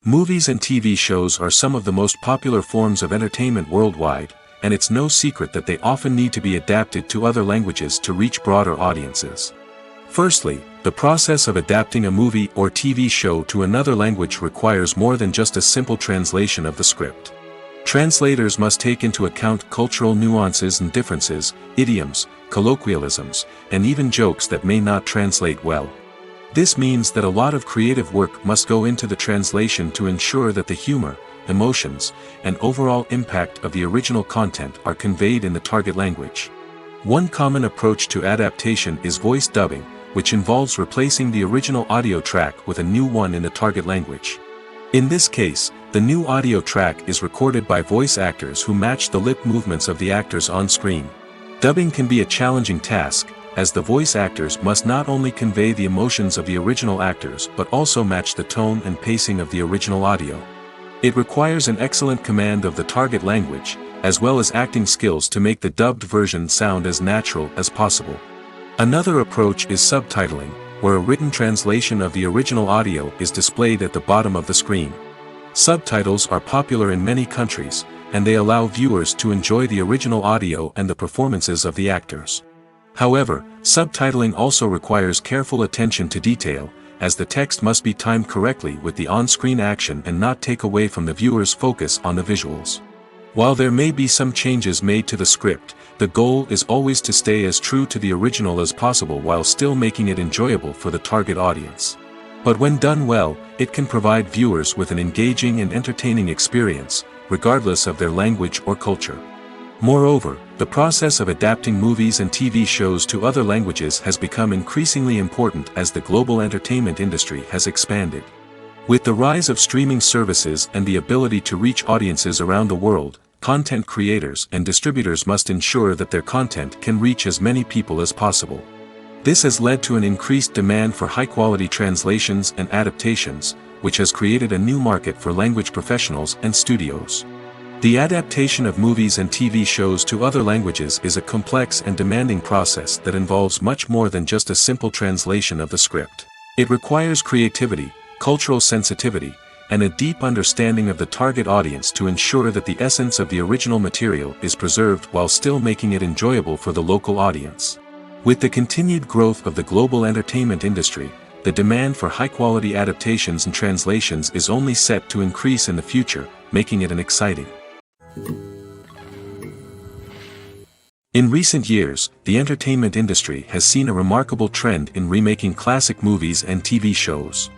S1: Movies and TV shows are some of the most popular forms of entertainment worldwide, and it's no secret that they often need to be adapted to other languages to reach broader audiences. Firstly, the process of adapting a movie or TV show to another language requires more than just a simple translation of the script. Translators must take into account cultural nuances and differences, idioms, colloquialisms, and even jokes that may not translate well. This means that a lot of creative work must go into the translation to ensure that the humor, emotions, and overall impact of the original content are conveyed in the target language. One common approach to adaptation is voice dubbing, which involves replacing the original audio track with a new one in the target language. In this case, the new audio track is recorded by voice actors who match the lip movements of the actors on screen. Dubbing can be a challenging task, as the voice actors must not only convey the emotions of the original actors but also match the tone and pacing of the original audio. It requires an excellent command of the target language, as well as acting skills to make the dubbed version sound as natural as possible. Another approach is subtitling, where a written translation of the original audio is displayed at the bottom of the screen. Subtitles are popular in many countries, and they allow viewers to enjoy the original audio and the performances of the actors. However, subtitling also requires careful attention to detail, as the text must be timed correctly with the on-screen action and not take away from the viewer's focus on the visuals. While there may be some changes made to the script, the goal is always to stay as true to the original as possible while still making it enjoyable for the target audience. But when done well, it can provide viewers with an engaging and entertaining experience, regardless of their language or culture. Moreover, the process of adapting movies and TV shows to other languages has become increasingly important as the global entertainment industry has expanded. With the rise of streaming services and the ability to reach audiences around the world, content creators and distributors must ensure that their content can reach as many people as possible. This has led to an increased demand for high-quality translations and adaptations, which has created a new market for language professionals and studios. The adaptation of movies and TV shows to other languages is a complex and demanding process that involves much more than just a simple translation of the script. It requires creativity, cultural sensitivity, and a deep understanding of the target audience to ensure that the essence of the original material is preserved while still making it enjoyable for the local audience. With the continued growth of the global entertainment industry, the demand for high-quality adaptations and translations is only set to increase in the future, making it an exciting. In recent years, the entertainment industry has seen a remarkable trend in remaking classic movies and TV shows.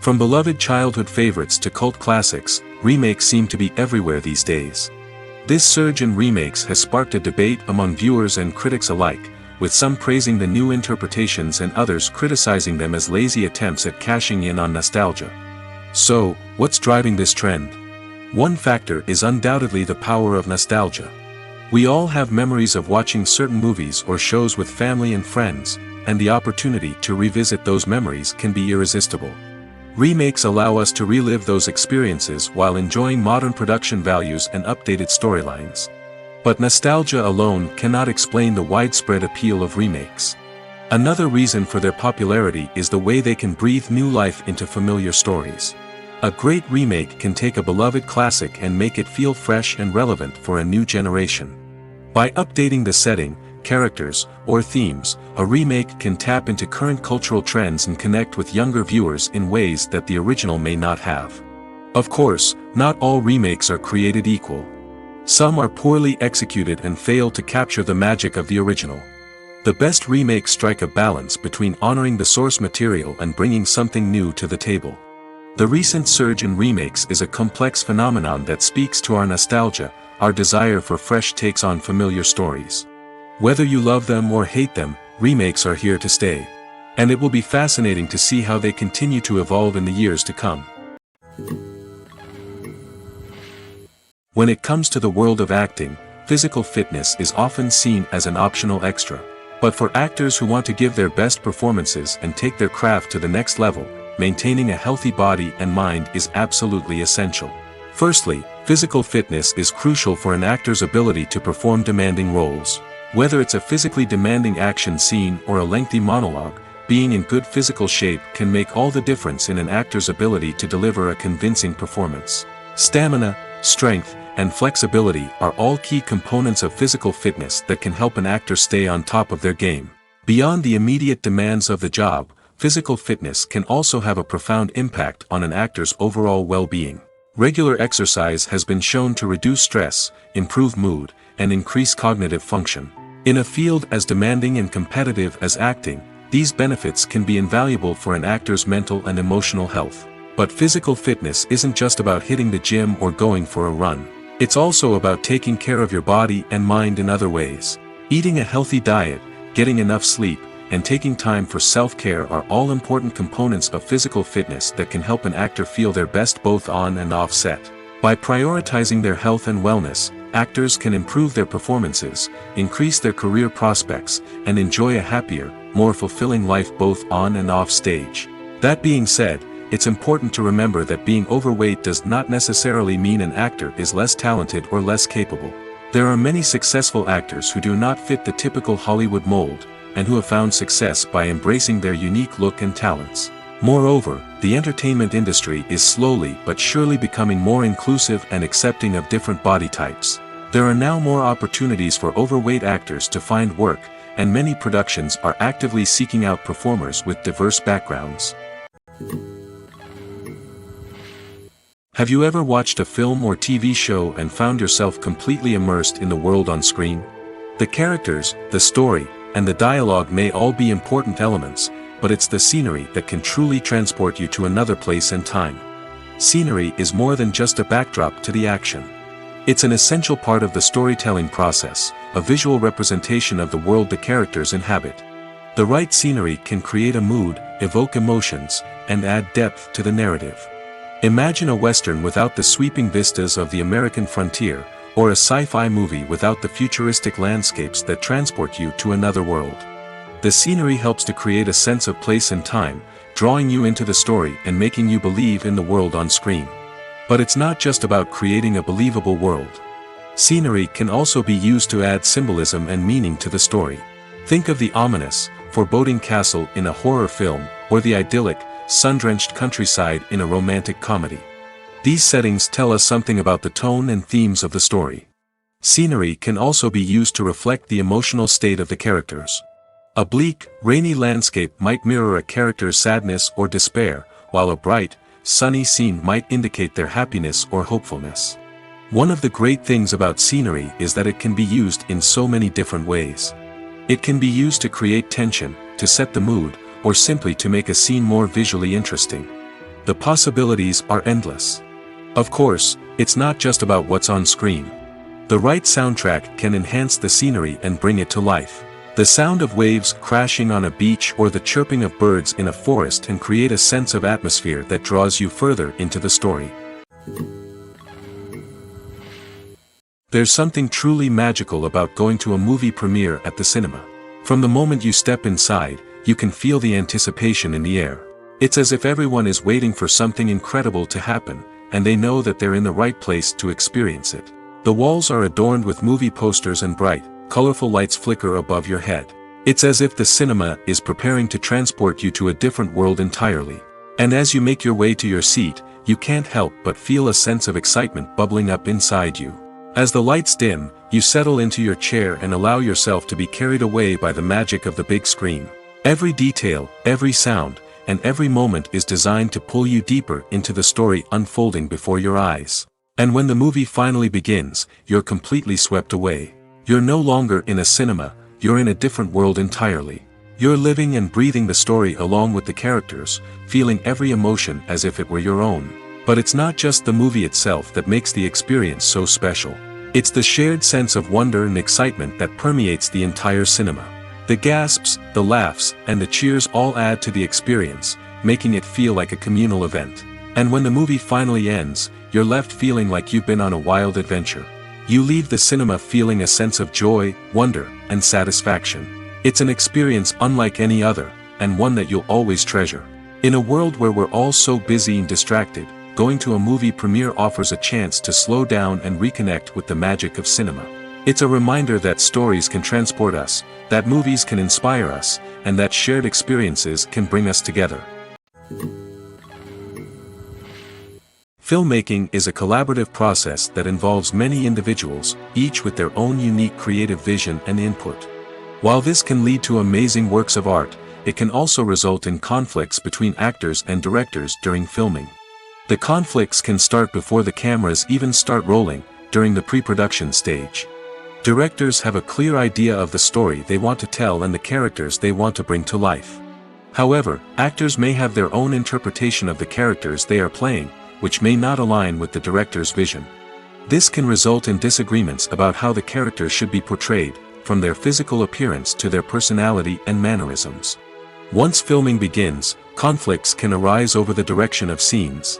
S1: From beloved childhood favorites to cult classics, remakes seem to be everywhere these days. This surge in remakes has sparked a debate among viewers and critics alike, with some praising the new interpretations and others criticizing them as lazy attempts at cashing in on nostalgia. So, what's driving this trend? One factor is undoubtedly the power of nostalgia. We all have memories of watching certain movies or shows with family and friends, and the opportunity to revisit those memories can be irresistible. Remakes allow us to relive those experiences while enjoying modern production values and updated storylines. But nostalgia alone cannot explain the widespread appeal of remakes. Another reason for their popularity is the way they can breathe new life into familiar stories. A great remake can take a beloved classic and make it feel fresh and relevant for a new generation. By updating the setting, characters, or themes, a remake can tap into current cultural trends and connect with younger viewers in ways that the original may not have. Of course, not all remakes are created equal. Some are poorly executed and fail to capture the magic of the original. The best remakes strike a balance between honoring the source material and bringing something new to the table. The recent surge in remakes is a complex phenomenon that speaks to our nostalgia, our desire for fresh takes on familiar stories. Whether you love them or hate them, remakes are here to stay. And it will be fascinating to see how they continue to evolve in the years to come. When it comes to the world of acting, physical fitness is often seen as an optional extra. But for actors who want to give their best performances and take their craft to the next level, maintaining a healthy body and mind is absolutely essential. Firstly, physical fitness is crucial for an actor's ability to perform demanding roles. Whether it's a physically demanding action scene or a lengthy monologue, being in good physical shape can make all the difference in an actor's ability to deliver a convincing performance. Stamina, strength, and flexibility are all key components of physical fitness that can help an actor stay on top of their game. Beyond the immediate demands of the job, physical fitness can also have a profound impact on an actor's overall well-being. Regular exercise has been shown to reduce stress, improve mood, and increase cognitive function. In a field as demanding and competitive as acting, these benefits can be invaluable for an actor's mental and emotional health. But physical fitness isn't just about hitting the gym or going for a run. It's also about taking care of your body and mind in other ways. Eating a healthy diet, getting enough sleep, and taking time for self-care are all important components of physical fitness that can help an actor feel their best both on and off set. By prioritizing their health and wellness, actors can improve their performances, increase their career prospects, and enjoy a happier, more fulfilling life both on and off stage. That being said, it's important to remember that being overweight does not necessarily mean an actor is less talented or less capable. There are many successful actors who do not fit the typical Hollywood mold, and who have found success by embracing their unique look and talents. Moreover, the entertainment industry is slowly but surely becoming more inclusive and accepting of different body types. There are now more opportunities for overweight actors to find work, and many productions are actively seeking out performers with diverse backgrounds. Have you ever watched a film or TV show and found yourself completely immersed in the world on screen? The characters, the story, and the dialogue may all be important elements, but it's the scenery that can truly transport you to another place and time. Scenery is more than just a backdrop to the action. It's an essential part of the storytelling process, a visual representation of the world the characters inhabit. The right scenery can create a mood, evoke emotions, and add depth to the narrative. Imagine a Western without the sweeping vistas of the American frontier, or a sci-fi movie without the futuristic landscapes that transport you to another world. The scenery helps to create a sense of place and time, drawing you into the story and making you believe in the world on screen. But it's not just about creating a believable world. Scenery can also be used to add symbolism and meaning to the story. Think of the ominous, foreboding castle in a horror film, or the idyllic, sun-drenched countryside in a romantic comedy. These settings tell us something about the tone and themes of the story. Scenery can also be used to reflect the emotional state of the characters. A bleak, rainy landscape might mirror a character's sadness or despair, while a bright, sunny scene might indicate their happiness or hopefulness. One of the great things about scenery is that it can be used in so many different ways. It can be used to create tension, to set the mood, or simply to make a scene more visually interesting. The possibilities are endless. Of course, it's not just about what's on screen. The right soundtrack can enhance the scenery and bring it to life. The sound of waves crashing on a beach or the chirping of birds in a forest can create a sense of atmosphere that draws you further into the story. There's something truly magical about going to a movie premiere at the cinema. From the moment you step inside, you can feel the anticipation in the air. It's as if everyone is waiting for something incredible to happen, and they know that they're in the right place to experience it. The walls are adorned with movie posters and bright, colorful lights flicker above your head. It's as if the cinema is preparing to transport you to a different world entirely. And as you make your way to your seat, you can't help but feel a sense of excitement bubbling up inside you. As the lights dim, you settle into your chair and allow yourself to be carried away by the magic of the big screen. Every detail, every sound, and every moment is designed to pull you deeper into the story unfolding before your eyes. And when the movie finally begins, you're completely swept away. You're no longer in a cinema, you're in a different world entirely. You're living and breathing the story along with the characters, feeling every emotion as if it were your own. But it's not just the movie itself that makes the experience so special. It's the shared sense of wonder and excitement that permeates the entire cinema. The gasps, the laughs, and the cheers all add to the experience, making it feel like a communal event. And when the movie finally ends, you're left feeling like you've been on a wild adventure. You leave the cinema feeling a sense of joy, wonder, and satisfaction. It's an experience unlike any other, and one that you'll always treasure. In a world where we're all so busy and distracted, going to a movie premiere offers a chance to slow down and reconnect with the magic of cinema. It's a reminder that stories can transport us, that movies can inspire us, and that shared experiences can bring us together. Filmmaking is a collaborative process that involves many individuals, each with their own unique creative vision and input. While this can lead to amazing works of art, it can also result in conflicts between actors and directors during filming. The conflicts can start before the cameras even start rolling, during the pre-production stage. Directors have a clear idea of the story they want to tell and the characters they want to bring to life. However, actors may have their own interpretation of the characters they are playing, which may not align with the director's vision. This can result in disagreements about how the characters should be portrayed, from their physical appearance to their personality and mannerisms. Once filming begins, conflicts can arise over the direction of scenes.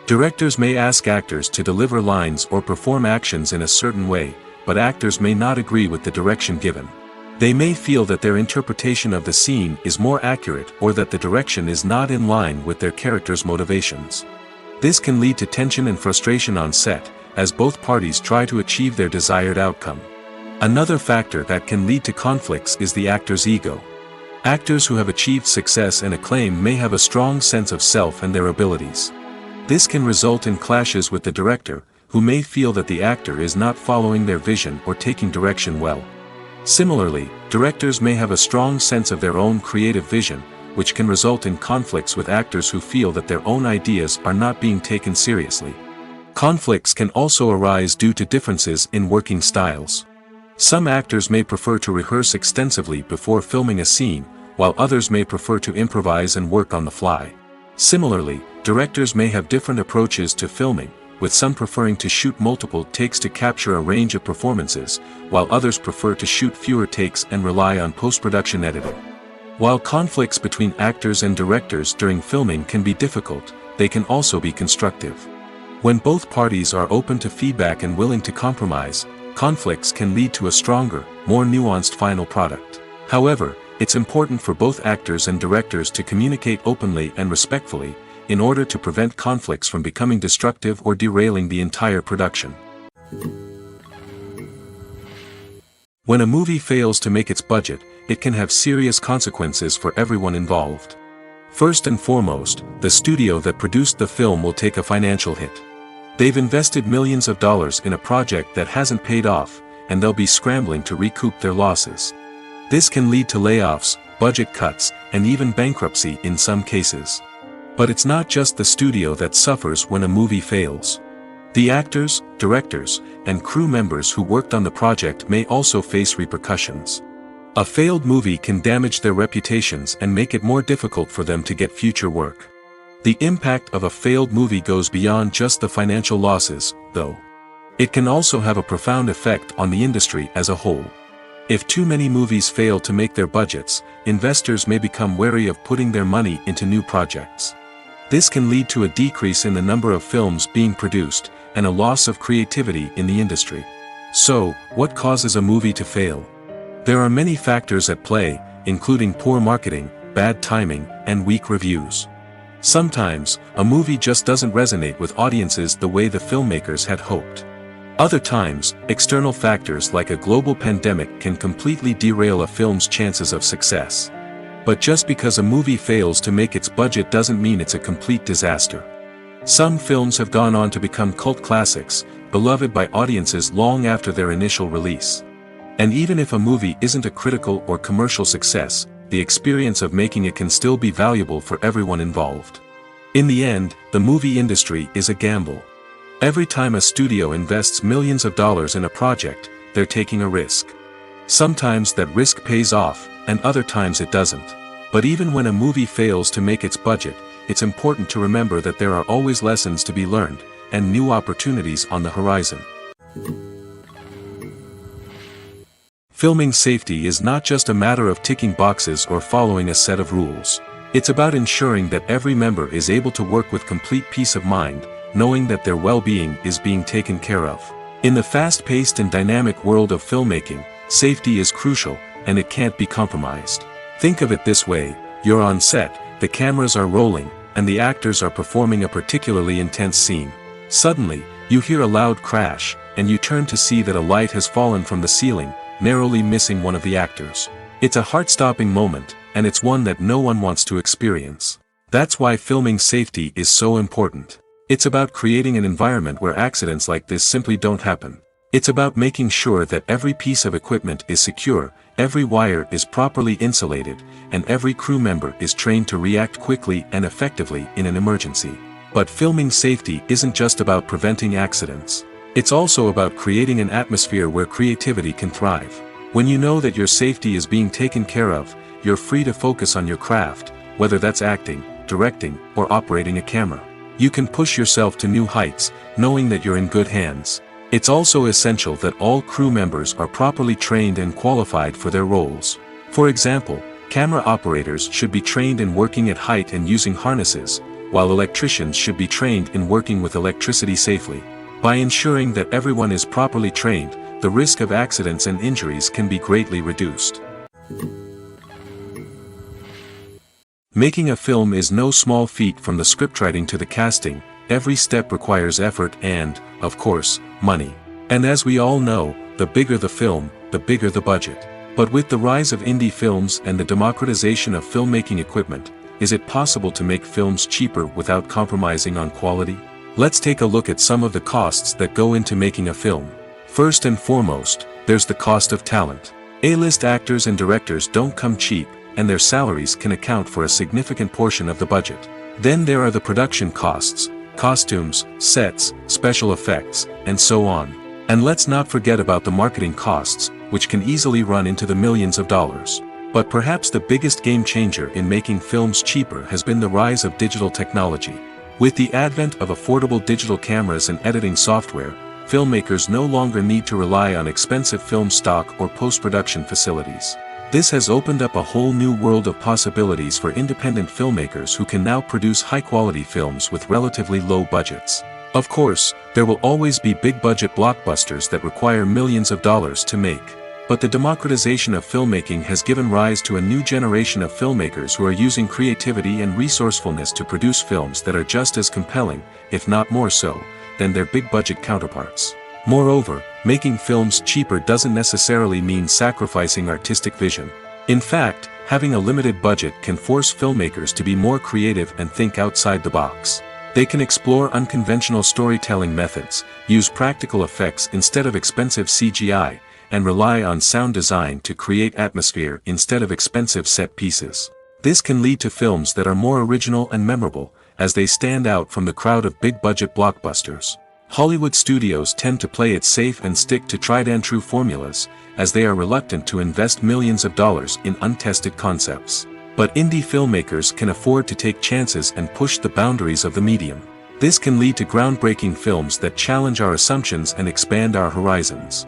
S1: Directors may ask actors to deliver lines or perform actions in a certain way, but actors may not agree with the direction given. They may feel that their interpretation of the scene is more accurate or that the direction is not in line with their character's motivations. This can lead to tension and frustration on set, as both parties try to achieve their desired outcome. Another factor that can lead to conflicts is the actor's ego. Actors who have achieved success and acclaim may have a strong sense of self and their abilities. This can result in clashes with the director, who may feel that the actor is not following their vision or taking direction well. Similarly, directors may have a strong sense of their own creative vision, which can result in conflicts with actors who feel that their own ideas are not being taken seriously. Conflicts can also arise due to differences in working styles. Some actors may prefer to rehearse extensively before filming a scene, while others may prefer to improvise and work on the fly. Similarly, directors may have different approaches to filming, with some preferring to shoot multiple takes to capture a range of performances, while others prefer to shoot fewer takes and rely on post-production editing. While conflicts between actors and directors during filming can be difficult, they can also be constructive. When both parties are open to feedback and willing to compromise, conflicts can lead to a stronger, more nuanced final product. However, it's important for both actors and directors to communicate openly and respectfully, in order to prevent conflicts from becoming destructive or derailing the entire production. When a movie fails to make its budget, it can have serious consequences for everyone involved. First and foremost, the studio that produced the film will take a financial hit. They've invested millions of dollars in a project that hasn't paid off, and they'll be scrambling to recoup their losses. This can lead to layoffs, budget cuts, and even bankruptcy in some cases. But it's not just the studio that suffers when a movie fails. The actors, directors, and crew members who worked on the project may also face repercussions. A failed movie can damage their reputations and make it more difficult for them to get future work. The impact of a failed movie goes beyond just the financial losses, though. It can also have a profound effect on the industry as a whole. If too many movies fail to make their budgets, investors may become wary of putting their money into new projects. This can lead to a decrease in the number of films being produced, and a loss of creativity in the industry. So, what causes a movie to fail? There are many factors at play, including poor marketing, bad timing, and weak reviews. Sometimes, a movie just doesn't resonate with audiences the way the filmmakers had hoped. Other times, external factors like a global pandemic can completely derail a film's chances of success. But just because a movie fails to make its budget doesn't mean it's a complete disaster. Some films have gone on to become cult classics, beloved by audiences long after their initial release. And even if a movie isn't a critical or commercial success, the experience of making it can still be valuable for everyone involved. In the end, the movie industry is a gamble. Every time a studio invests millions of dollars in a project, they're taking a risk. Sometimes that risk pays off, and other times it doesn't. But even when a movie fails to make its budget, it's important to remember that there are always lessons to be learned, and new opportunities on the horizon. Filming safety is not just a matter of ticking boxes or following a set of rules. It's about ensuring that every member is able to work with complete peace of mind, knowing that their well-being is being taken care of. In the fast-paced and dynamic world of filmmaking, safety is crucial, and it can't be compromised. Think of it this way: you're on set, the cameras are rolling, and the actors are performing a particularly intense scene. Suddenly, you hear a loud crash, and you turn to see that a light has fallen from the ceiling, narrowly missing one of the actors. It's a heart-stopping moment, and it's one that no one wants to experience. That's why filming safety is so important. It's about creating an environment where accidents like this simply don't happen. It's about making sure that every piece of equipment is secure, every wire is properly insulated, and every crew member is trained to react quickly and effectively in an emergency. But filming safety isn't just about preventing accidents. It's also about creating an atmosphere where creativity can thrive. When you know that your safety is being taken care of, you're free to focus on your craft, whether that's acting, directing, or operating a camera. You can push yourself to new heights, knowing that you're in good hands. It's also essential that all crew members are properly trained and qualified for their roles. For example, camera operators should be trained in working at height and using harnesses, while electricians should be trained in working with electricity safely. By ensuring that everyone is properly trained, the risk of accidents and injuries can be greatly reduced. Making a film is no small feat. From the scriptwriting to the casting, every step requires effort and, of course, money. And as we all know, the bigger the film, the bigger the budget. But with the rise of indie films and the democratization of filmmaking equipment, is it possible to make films cheaper without compromising on quality? Let's take a look at some of the costs that go into making a film. First and foremost, there's the cost of talent. A-list actors and directors don't come cheap, and their salaries can account for a significant portion of the budget. Then there are the production costs, costumes, sets, special effects, and so on. And let's not forget about the marketing costs, which can easily run into the millions of dollars. But perhaps the biggest game changer in making films cheaper has been the rise of digital technology. With the advent of affordable digital cameras and editing software, filmmakers no longer need to rely on expensive film stock or post-production facilities. This has opened up a whole new world of possibilities for independent filmmakers who can now produce high-quality films with relatively low budgets. Of course, there will always be big-budget blockbusters that require millions of dollars to make. But the democratization of filmmaking has given rise to a new generation of filmmakers who are using creativity and resourcefulness to produce films that are just as compelling, if not more so, than their big-budget counterparts. Moreover, making films cheaper doesn't necessarily mean sacrificing artistic vision. In fact, having a limited budget can force filmmakers to be more creative and think outside the box. They can explore unconventional storytelling methods, use practical effects instead of expensive CGI, and rely on sound design to create atmosphere instead of expensive set pieces. This can lead to films that are more original and memorable, as they stand out from the crowd of big-budget blockbusters. Hollywood studios tend to play it safe and stick to tried-and-true formulas, as they are reluctant to invest millions of dollars in untested concepts. But indie filmmakers can afford to take chances and push the boundaries of the medium. This can lead to groundbreaking films that challenge our assumptions and expand our horizons.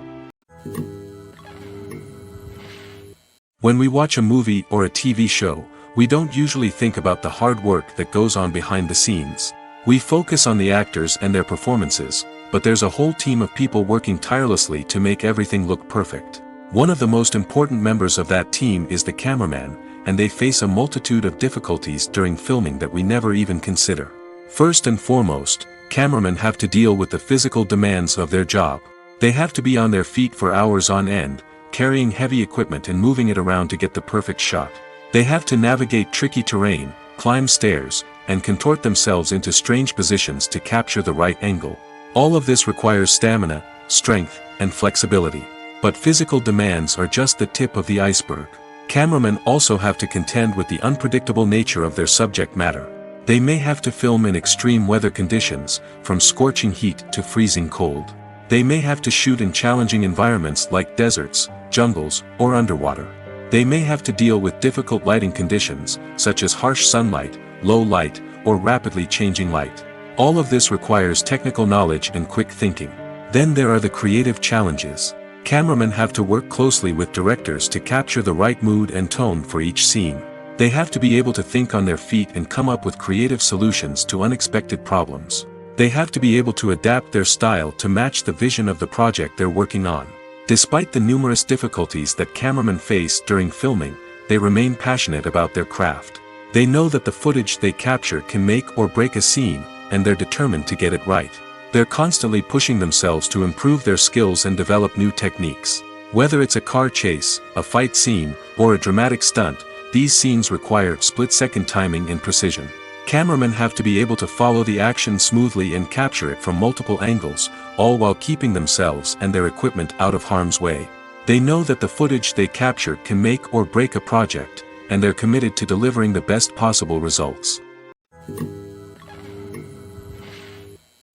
S1: When we watch a movie or a TV show, we don't usually think about the hard work that goes on behind the scenes. We focus on the actors and their performances, but there's a whole team of people working tirelessly to make everything look perfect. One of the most important members of that team is the cameraman, and they face a multitude of difficulties during filming that we never even consider. First and foremost, cameramen have to deal with the physical demands of their job. They have to be on their feet for hours on end, carrying heavy equipment and moving it around to get the perfect shot. They have to navigate tricky terrain, climb stairs, and contort themselves into strange positions to capture the right angle. All of this requires stamina, strength, and flexibility. But physical demands are just the tip of the iceberg. Cameramen also have to contend with the unpredictable nature of their subject matter. They may have to film in extreme weather conditions, from scorching heat to freezing cold. They may have to shoot in challenging environments like deserts, jungles, or underwater. They may have to deal with difficult lighting conditions, such as harsh sunlight, low light, or rapidly changing light. All of this requires technical knowledge and quick thinking. Then there are the creative challenges. Cameramen have to work closely with directors to capture the right mood and tone for each scene. They have to be able to think on their feet and come up with creative solutions to unexpected problems. They have to be able to adapt their style to match the vision of the project they're working on. Despite the numerous difficulties that cameramen face during filming, they remain passionate about their craft. They know that the footage they capture can make or break a scene, and they're determined to get it right. They're constantly pushing themselves to improve their skills and develop new techniques. Whether it's a car chase, a fight scene, or a dramatic stunt, these scenes require split-second timing and precision. Cameramen have to be able to follow the action smoothly and capture it from multiple angles, all while keeping themselves and their equipment out of harm's way. They know that the footage they capture can make or break a project, and they're committed to delivering the best possible results.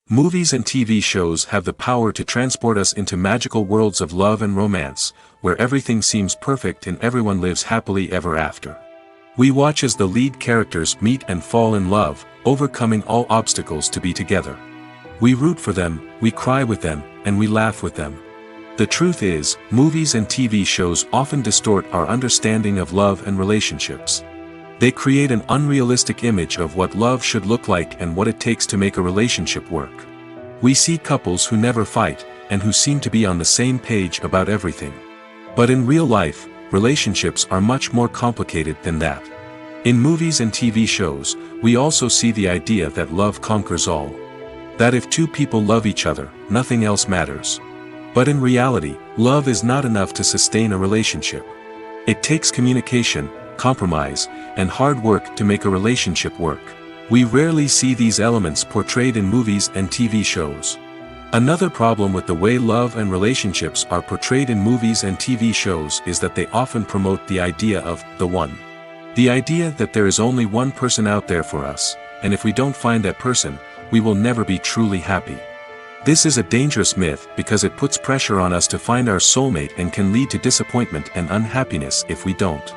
S1: Movies and TV shows have the power to transport us into magical worlds of love and romance, where everything seems perfect and everyone lives happily ever after. We watch as the lead characters meet and fall in love, overcoming all obstacles to be together. We root for them, we cry with them, and we laugh with them. The truth is, movies and TV shows often distort our understanding of love and relationships. They create an unrealistic image of what love should look like and what it takes to make a relationship work. We see couples who never fight, and who seem to be on the same page about everything. But in real life, relationships are much more complicated than that. In movies and TV shows, we also see the idea that love conquers all. That if two people love each other, nothing else matters. But in reality, love is not enough to sustain a relationship. It takes communication, compromise, and hard work to make a relationship work. We rarely see these elements portrayed in movies and TV shows. Another problem with the way love and relationships are portrayed in movies and TV shows is that they often promote the idea of the one. The idea that there is only one person out there for us, and if we don't find that person, we will never be truly happy. This is a dangerous myth because it puts pressure on us to find our soulmate and can lead to disappointment and unhappiness if we don't.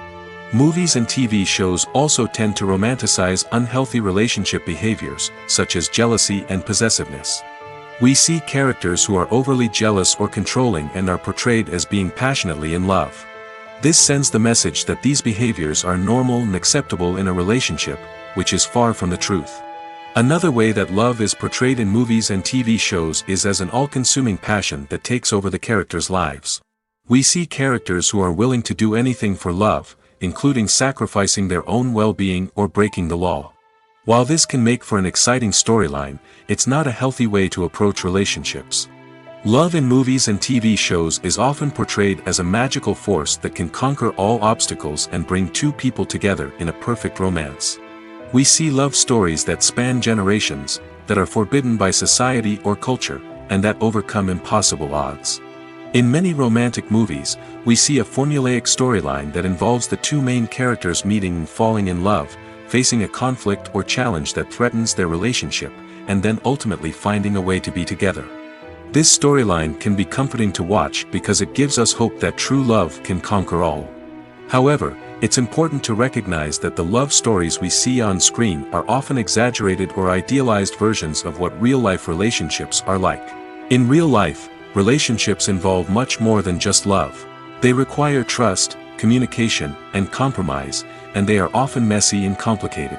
S1: Movies and TV shows also tend to romanticize unhealthy relationship behaviors, such as jealousy and possessiveness. We see characters who are overly jealous or controlling and are portrayed as being passionately in love. This sends the message that these behaviors are normal and acceptable in a relationship, which is far from the truth. Another way that love is portrayed in movies and TV shows is as an all-consuming passion that takes over the characters' lives. We see characters who are willing to do anything for love, including sacrificing their own well-being or breaking the law. While this can make for an exciting storyline, it's not a healthy way to approach relationships. Love in movies and TV shows is often portrayed as a magical force that can conquer all obstacles and bring two people together in a perfect romance. We see love stories that span generations, that are forbidden by society or culture, and that overcome impossible odds. In many romantic movies, we see a formulaic storyline that involves the two main characters meeting and falling in love, facing a conflict or challenge that threatens their relationship, and then ultimately finding a way to be together. This storyline can be comforting to watch because it gives us hope that true love can conquer all. However, it's important to recognize that the love stories we see on screen are often exaggerated or idealized versions of what real-life relationships are like. In real life, relationships involve much more than just love. They require trust, communication, and compromise, and they are often messy and complicated.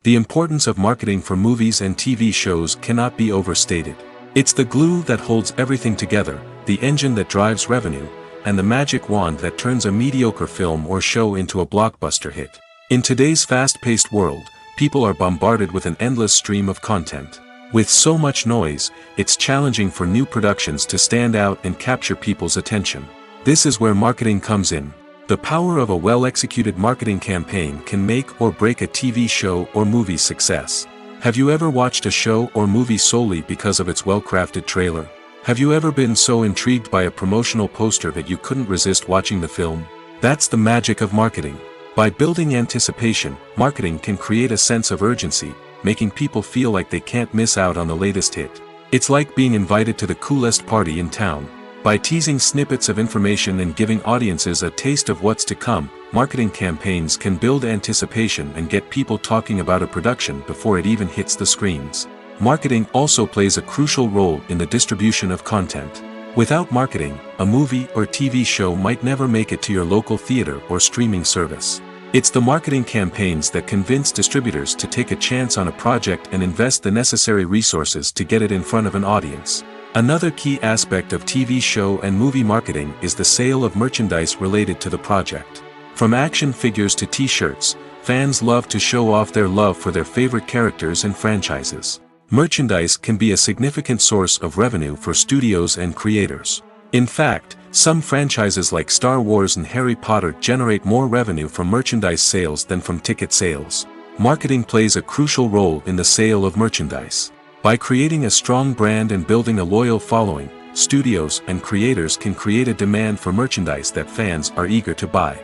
S1: The importance of marketing for movies and TV shows cannot be overstated. It's the glue that holds everything together, the engine that drives revenue, and the magic wand that turns a mediocre film or show into a blockbuster hit. In today's fast-paced world, people are bombarded with an endless stream of content. With so much noise, it's challenging for new productions to stand out and capture people's attention. This is where marketing comes in. The power of a well-executed marketing campaign can make or break a TV show or movie's success. Have you ever watched a show or movie solely because of its well-crafted trailer? Have you ever been so intrigued by a promotional poster that you couldn't resist watching the film? That's the magic of marketing. By building anticipation, marketing can create a sense of urgency, making people feel like they can't miss out on the latest hit. It's like being invited to the coolest party in town. By teasing snippets of information and giving audiences a taste of what's to come, marketing campaigns can build anticipation and get people talking about a production before it even hits the screens. Marketing also plays a crucial role in the distribution of content. Without marketing, a movie or TV show might never make it to your local theater or streaming service. It's the marketing campaigns that convince distributors to take a chance on a project and invest the necessary resources to get it in front of an audience. Another key aspect of TV show and movie marketing is the sale of merchandise related to the project. From action figures to t-shirts, fans love to show off their love for their favorite characters and franchises. Merchandise can be a significant source of revenue for studios and creators. In fact, some franchises like Star Wars and Harry Potter generate more revenue from merchandise sales than from ticket sales. Marketing plays a crucial role in the sale of merchandise. By creating a strong brand and building a loyal following, studios and creators can create a demand for merchandise that fans are eager to buy.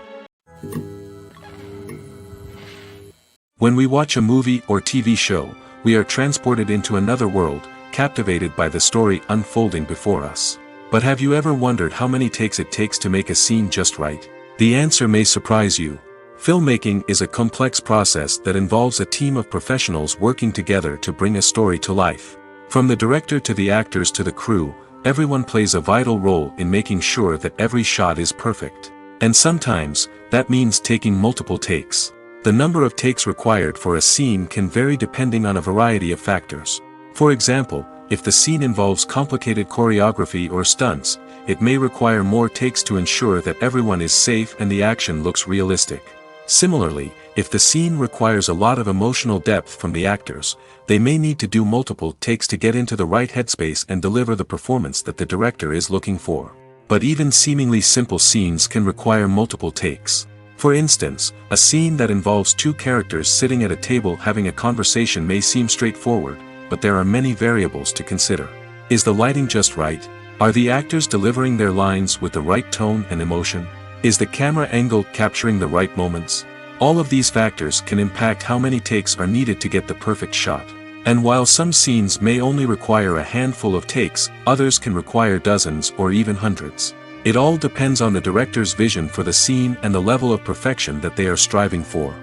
S1: When we watch a movie or TV show, we are transported into another world, captivated by the story unfolding before us. But have you ever wondered how many takes it takes to make a scene just right? The answer may surprise you. Filmmaking is a complex process that involves a team of professionals working together to bring a story to life. From the director to the actors to the crew, everyone plays a vital role in making sure that every shot is perfect. And sometimes, that means taking multiple takes. The number of takes required for a scene can vary depending on a variety of factors. For example, if the scene involves complicated choreography or stunts, it may require more takes to ensure that everyone is safe and the action looks realistic. Similarly, if the scene requires a lot of emotional depth from the actors, they may need to do multiple takes to get into the right headspace and deliver the performance that the director is looking for. But even seemingly simple scenes can require multiple takes. For instance, a scene that involves two characters sitting at a table having a conversation may seem straightforward, but there are many variables to consider. Is the lighting just right? Are the actors delivering their lines with the right tone and emotion? Is the camera angle capturing the right moments? All of these factors can impact how many takes are needed to get the perfect shot. And while some scenes may only require a handful of takes, others can require dozens or even hundreds. It all depends on the director's vision for the scene and the level of perfection that they are striving for.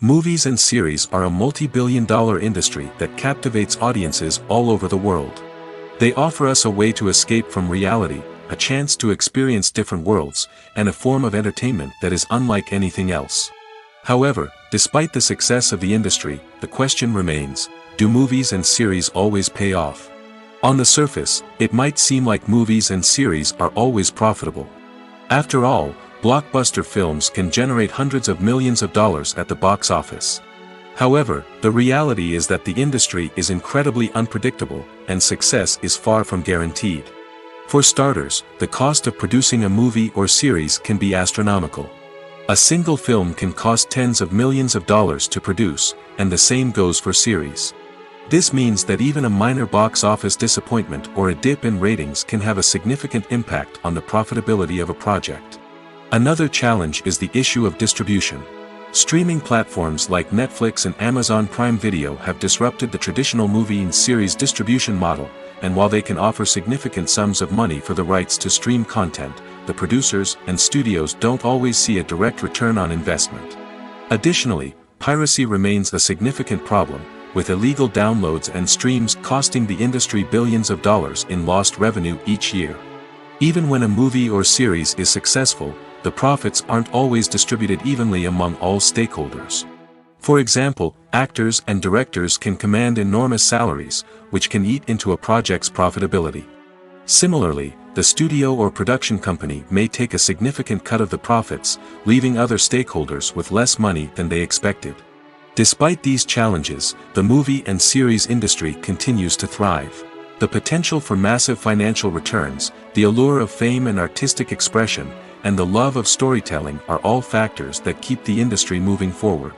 S1: Movies and series are a multi-billion-dollar industry that captivates audiences all over the world. They offer us a way to escape from reality, a chance to experience different worlds, and a form of entertainment that is unlike anything else. However, despite the success of the industry, the question remains, do movies and series always pay off? On the surface, it might seem like movies and series are always profitable. After all, blockbuster films can generate hundreds of millions of dollars at the box office. However, the reality is that the industry is incredibly unpredictable, and success is far from guaranteed. For starters, the cost of producing a movie or series can be astronomical. A single film can cost tens of millions of dollars to produce, and the same goes for series. This means that even a minor box office disappointment or a dip in ratings can have a significant impact on the profitability of a project. Another challenge is the issue of distribution. Streaming platforms like Netflix and Amazon Prime Video have disrupted the traditional movie and series distribution model, and while they can offer significant sums of money for the rights to stream content, the producers and studios don't always see a direct return on investment. Additionally, piracy remains a significant problem, with illegal downloads and streams costing the industry billions of dollars in lost revenue each year. Even when a movie or series is successful, the profits aren't always distributed evenly among all stakeholders. For example, actors and directors can command enormous salaries, which can eat into a project's profitability. Similarly, the studio or production company may take a significant cut of the profits, leaving other stakeholders with less money than they expected. Despite these challenges, the movie and series industry continues to thrive. The potential for massive financial returns, the allure of fame and artistic expression, and the love of storytelling are all factors that keep the industry moving forward.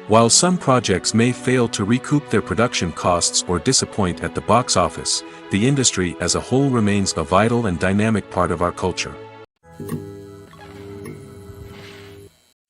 S1: While some projects may fail to recoup their production costs or disappoint at the box office, the industry as a whole remains a vital and dynamic part of our culture.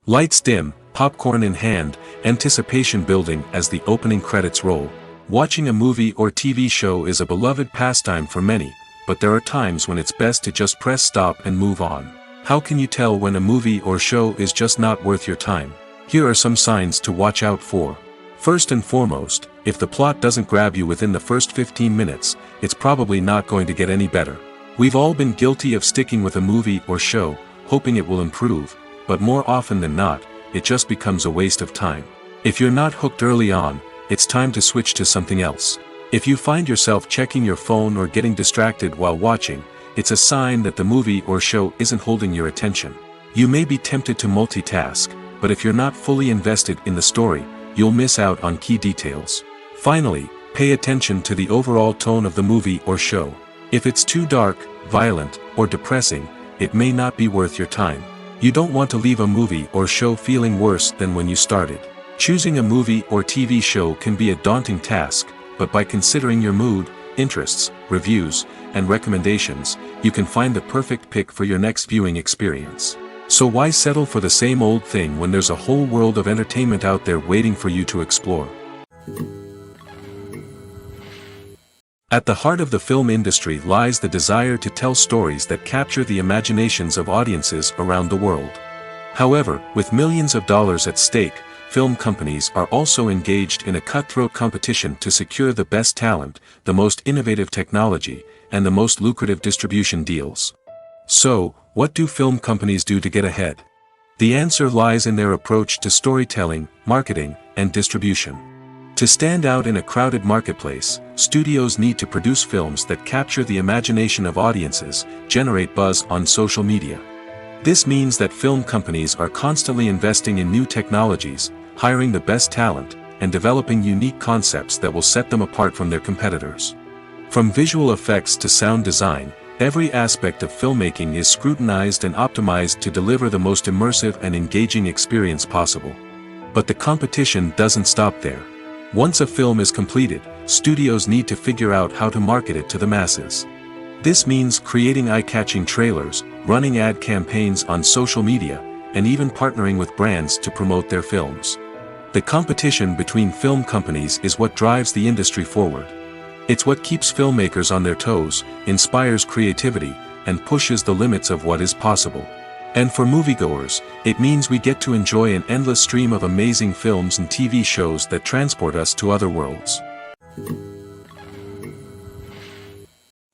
S1: Lights dim, popcorn in hand, anticipation building as the opening credits roll. Watching a movie or TV show is a beloved pastime for many, but there are times when it's best to just press stop and move on. How can you tell when a movie or show is just not worth your time? Here are some signs to watch out for. First and foremost, if the plot doesn't grab you within the first 15 minutes, it's probably not going to get any better. We've all been guilty of sticking with a movie or show, hoping it will improve, but more often than not, it just becomes a waste of time. If you're not hooked early on, it's time to switch to something else. If you find yourself checking your phone or getting distracted while watching, it's a sign that the movie or show isn't holding your attention. You may be tempted to multitask, but if you're not fully invested in the story, you'll miss out on key details. Finally, pay attention to the overall tone of the movie or show. If it's too dark, violent, or depressing, it may not be worth your time. You don't want to leave a movie or show feeling worse than when you started. Choosing a movie or TV show can be a daunting task, but by considering your mood, interests, reviews, and recommendations, you can find the perfect pick for your next viewing experience. So why settle for the same old thing when there's a whole world of entertainment out there waiting for you to explore? At the heart of the film industry lies the desire to tell stories that capture the imaginations of audiences around the world. However, with millions of dollars at stake, film companies are also engaged in a cutthroat competition to secure the best talent, the most innovative technology, and the most lucrative distribution deals. So, what do film companies do to get ahead? The answer lies in their approach to storytelling, marketing, and distribution. To stand out in a crowded marketplace, studios need to produce films that capture the imagination of audiences, generate buzz on social media. This means that film companies are constantly investing in new technologies, hiring the best talent, and developing unique concepts that will set them apart from their competitors. From visual effects to sound design, every aspect of filmmaking is scrutinized and optimized to deliver the most immersive and engaging experience possible. But the competition doesn't stop there. Once a film is completed, studios need to figure out how to market it to the masses. This means creating eye-catching trailers, running ad campaigns on social media, and even partnering with brands to promote their films. The competition between film companies is what drives the industry forward. It's what keeps filmmakers on their toes, inspires creativity, and pushes the limits of what is possible. And for moviegoers, it means we get to enjoy an endless stream of amazing films and TV shows that transport us to other worlds.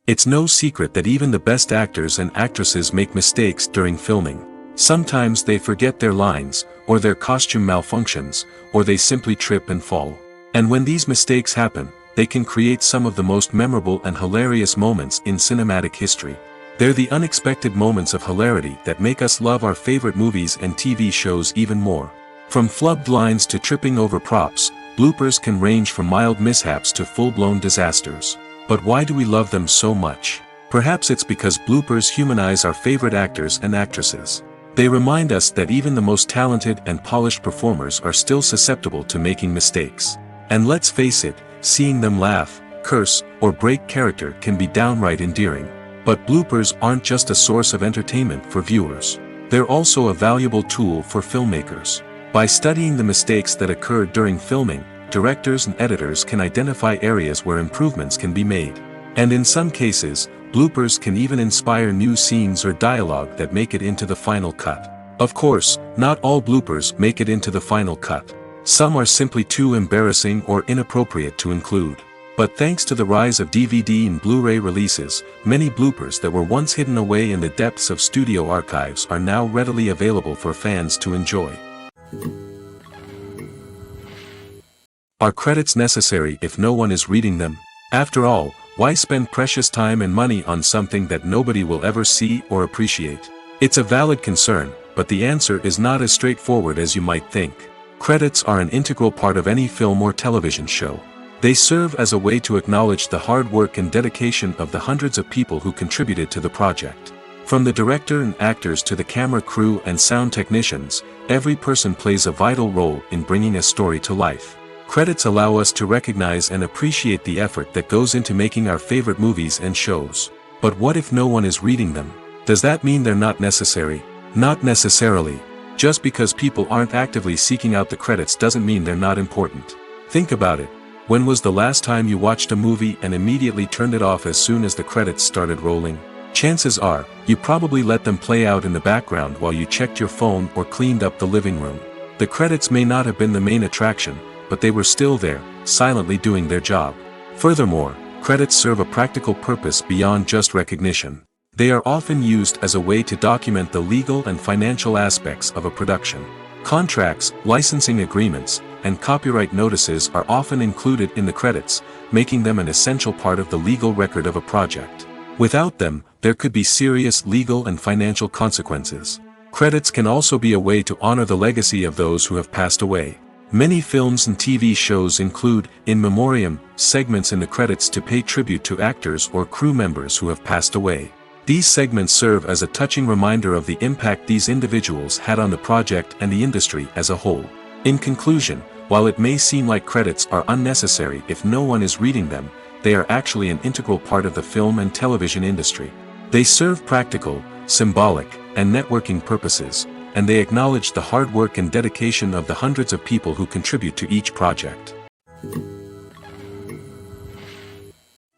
S1: It's no secret that even the best actors and actresses make mistakes during filming. Sometimes they forget their lines, or their costume malfunctions, or they simply trip and fall. And when these mistakes happen, they can create some of the most memorable and hilarious moments in cinematic history. They're the unexpected moments of hilarity that make us love our favorite movies and TV shows even more. From flubbed lines to tripping over props, bloopers can range from mild mishaps to full-blown disasters. But why do we love them so much? Perhaps it's because bloopers humanize our favorite actors and actresses. They remind us that even the most talented and polished performers are still susceptible to making mistakes. And let's face it, seeing them laugh, curse, or break character can be downright endearing. But bloopers aren't just a source of entertainment for viewers. They're also a valuable tool for filmmakers. By studying the mistakes that occurred during filming, directors and editors can identify areas where improvements can be made. And in some cases, bloopers can even inspire new scenes or dialogue that make it into the final cut. Of course, not all bloopers make it into the final cut. Some are simply too embarrassing or inappropriate to include. But thanks to the rise of DVD and Blu-ray releases, many bloopers that were once hidden away in the depths of studio archives are now readily available for fans to enjoy. Are credits necessary if no one is reading them? After all, why spend precious time and money on something that nobody will ever see or appreciate? It's a valid concern, but the answer is not as straightforward as you might think. Credits are an integral part of any film or television show. They serve as a way to acknowledge the hard work and dedication of the hundreds of people who contributed to the project. From the director and actors to the camera crew and sound technicians, every person plays a vital role in bringing a story to life. Credits allow us to recognize and appreciate the effort that goes into making our favorite movies and shows. But what if no one is reading them? Does that mean they're not necessary? Not necessarily. Just because people aren't actively seeking out the credits doesn't mean they're not important. Think about it. When was the last time you watched a movie and immediately turned it off as soon as the credits started rolling? Chances are, you probably let them play out in the background while you checked your phone or cleaned up the living room. The credits may not have been the main attraction, but they were still there, silently doing their job. Furthermore, credits serve a practical purpose beyond just recognition. They are often used as a way to document the legal and financial aspects of a production. Contracts, licensing agreements, and copyright notices are often included in the credits, making them an essential part of the legal record of a project. Without them, there could be serious legal and financial consequences. Credits can also be a way to honor the legacy of those who have passed away. Many films and TV shows include, in memoriam, segments in the credits to pay tribute to actors or crew members who have passed away. These segments serve as a touching reminder of the impact these individuals had on the project and the industry as a whole. In conclusion, while it may seem like credits are unnecessary if no one is reading them, they are actually an integral part of the film and television industry. They serve practical, symbolic, and networking purposes, and they acknowledge the hard work and dedication of the hundreds of people who contribute to each project.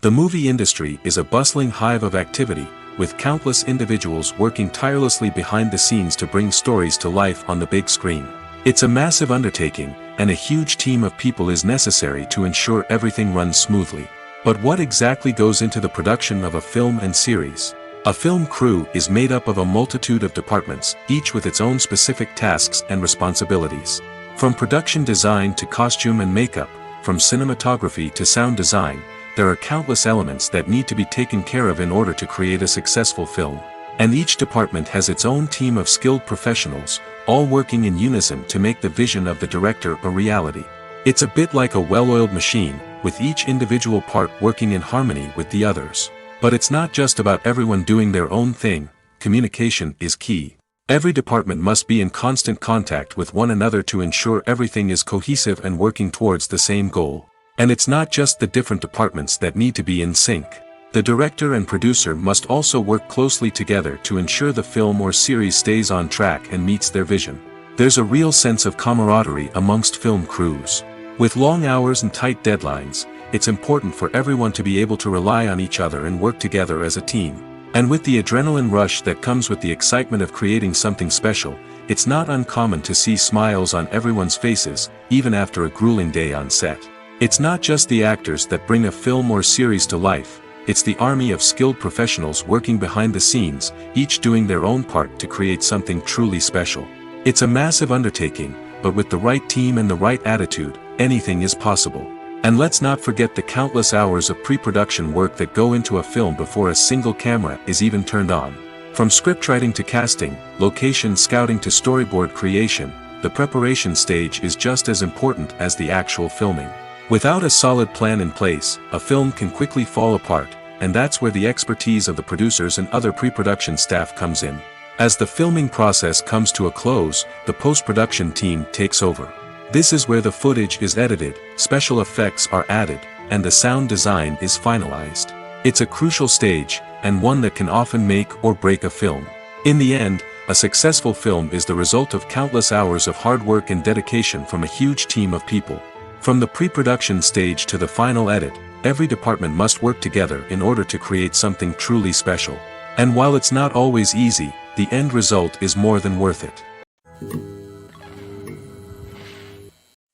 S1: The movie industry is a bustling hive of activity, with countless individuals working tirelessly behind the scenes to bring stories to life on the big screen. It's a massive undertaking, and a huge team of people is necessary to ensure everything runs smoothly. But what exactly goes into the production of a film and series? A film crew is made up of a multitude of departments, each with its own specific tasks and responsibilities. From production design to costume and makeup, from cinematography to sound design, there are countless elements that need to be taken care of in order to create a successful film. And each department has its own team of skilled professionals, all working in unison to make the vision of the director a reality. It's a bit like a well-oiled machine, with each individual part working in harmony with the others. But it's not just about everyone doing their own thing. Communication is key. Every department must be in constant contact with one another to ensure everything is cohesive and working towards the same goal. And it's not just the different departments that need to be in sync. The director and producer must also work closely together to ensure the film or series stays on track and meets their vision. There's a real sense of camaraderie amongst film crews. With long hours and tight deadlines, it's important for everyone to be able to rely on each other and work together as a team. And with the adrenaline rush that comes with the excitement of creating something special, it's not uncommon to see smiles on everyone's faces, even after a grueling day on set. It's not just the actors that bring a film or series to life, it's the army of skilled professionals working behind the scenes, each doing their own part to create something truly special. It's a massive undertaking, but with the right team and the right attitude, anything is possible. And let's not forget the countless hours of pre-production work that go into a film before a single camera is even turned on. From scriptwriting to casting, location scouting to storyboard creation, the preparation stage is just as important as the actual filming. Without a solid plan in place, a film can quickly fall apart, and that's where the expertise of the producers and other pre-production staff comes in. As the filming process comes to a close, the post-production team takes over. This is where the footage is edited, special effects are added, and the sound design is finalized. It's a crucial stage, and one that can often make or break a film. In the end, a successful film is the result of countless hours of hard work and dedication from a huge team of people. From the pre-production stage to the final edit, every department must work together in order to create something truly special. And while it's not always easy, the end result is more than worth it.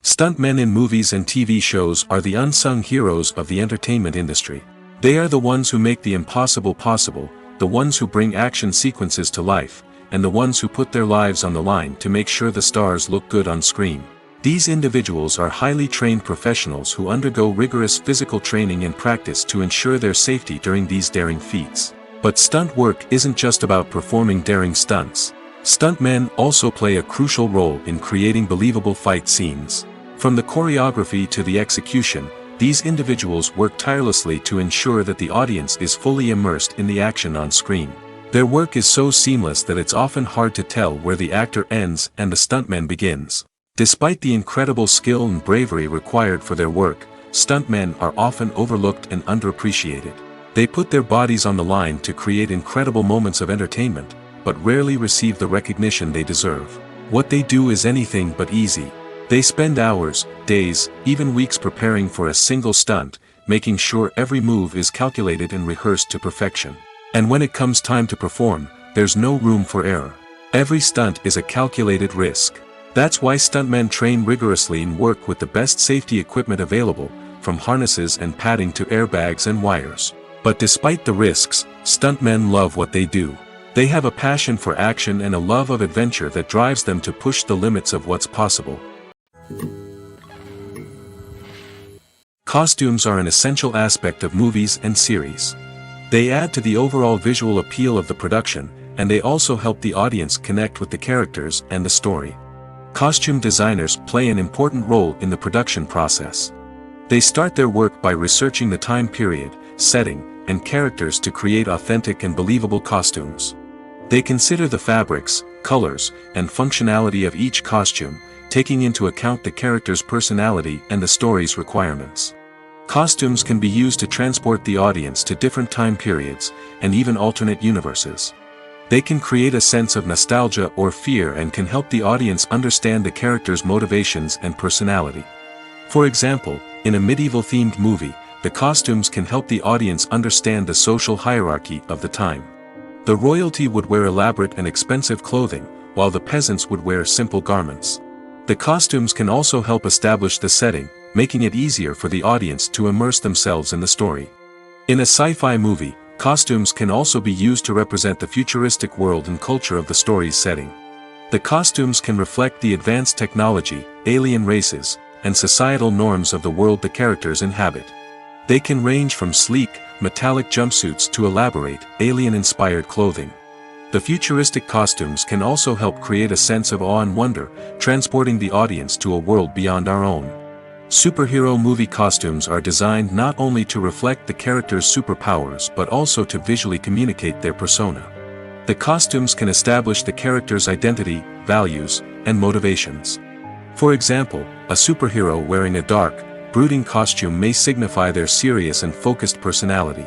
S1: Stuntmen in movies and TV shows are the unsung heroes of the entertainment industry. They are the ones who make the impossible possible, the ones who bring action sequences to life, and the ones who put their lives on the line to make sure the stars look good on screen. These individuals are highly trained professionals who undergo rigorous physical training and practice to ensure their safety during these daring feats. But stunt work isn't just about performing daring stunts. Stuntmen also play a crucial role in creating believable fight scenes. From the choreography to the execution, these individuals work tirelessly to ensure that the audience is fully immersed in the action on screen. Their work is so seamless that it's often hard to tell where the actor ends and the stuntman begins. Despite the incredible skill and bravery required for their work, stuntmen are often overlooked and underappreciated. They put their bodies on the line to create incredible moments of entertainment, but rarely receive the recognition they deserve. What they do is anything but easy. They spend hours, days, even weeks preparing for a single stunt, making sure every move is calculated and rehearsed to perfection. And when it comes time to perform, there's no room for error. Every stunt is a calculated risk. That's why stuntmen train rigorously and work with the best safety equipment available, from harnesses and padding to airbags and wires. But despite the risks, stuntmen love what they do. They have a passion for action and a love of adventure that drives them to push the limits of what's possible. Costumes are an essential aspect of movies and series. They add to the overall visual appeal of the production, and they also help the audience connect with the characters and the story. Costume designers play an important role in the production process. They start their work by researching the time period, setting, and characters to create authentic and believable costumes. They consider the fabrics, colors, and functionality of each costume, taking into account the character's personality and the story's requirements. Costumes can be used to transport the audience to different time periods, and even alternate universes. They can create a sense of nostalgia or fear and can help the audience understand the character's motivations and personality. For example, in a medieval-themed movie, the costumes can help the audience understand the social hierarchy of the time. The royalty would wear elaborate and expensive clothing, while the peasants would wear simple garments. The costumes can also help establish the setting, making it easier for the audience to immerse themselves in the story. In a sci-fi movie, costumes can also be used to represent the futuristic world and culture of the story's setting. The costumes can reflect the advanced technology, alien races, and societal norms of the world the characters inhabit. They can range from sleek, metallic jumpsuits to elaborate, alien-inspired clothing. The futuristic costumes can also help create a sense of awe and wonder, transporting the audience to a world beyond our own. Superhero movie costumes are designed not only to reflect the character's superpowers but also to visually communicate their persona. The costumes can establish the character's identity, values, and motivations. For example, a superhero wearing a dark, brooding costume may signify their serious and focused personality.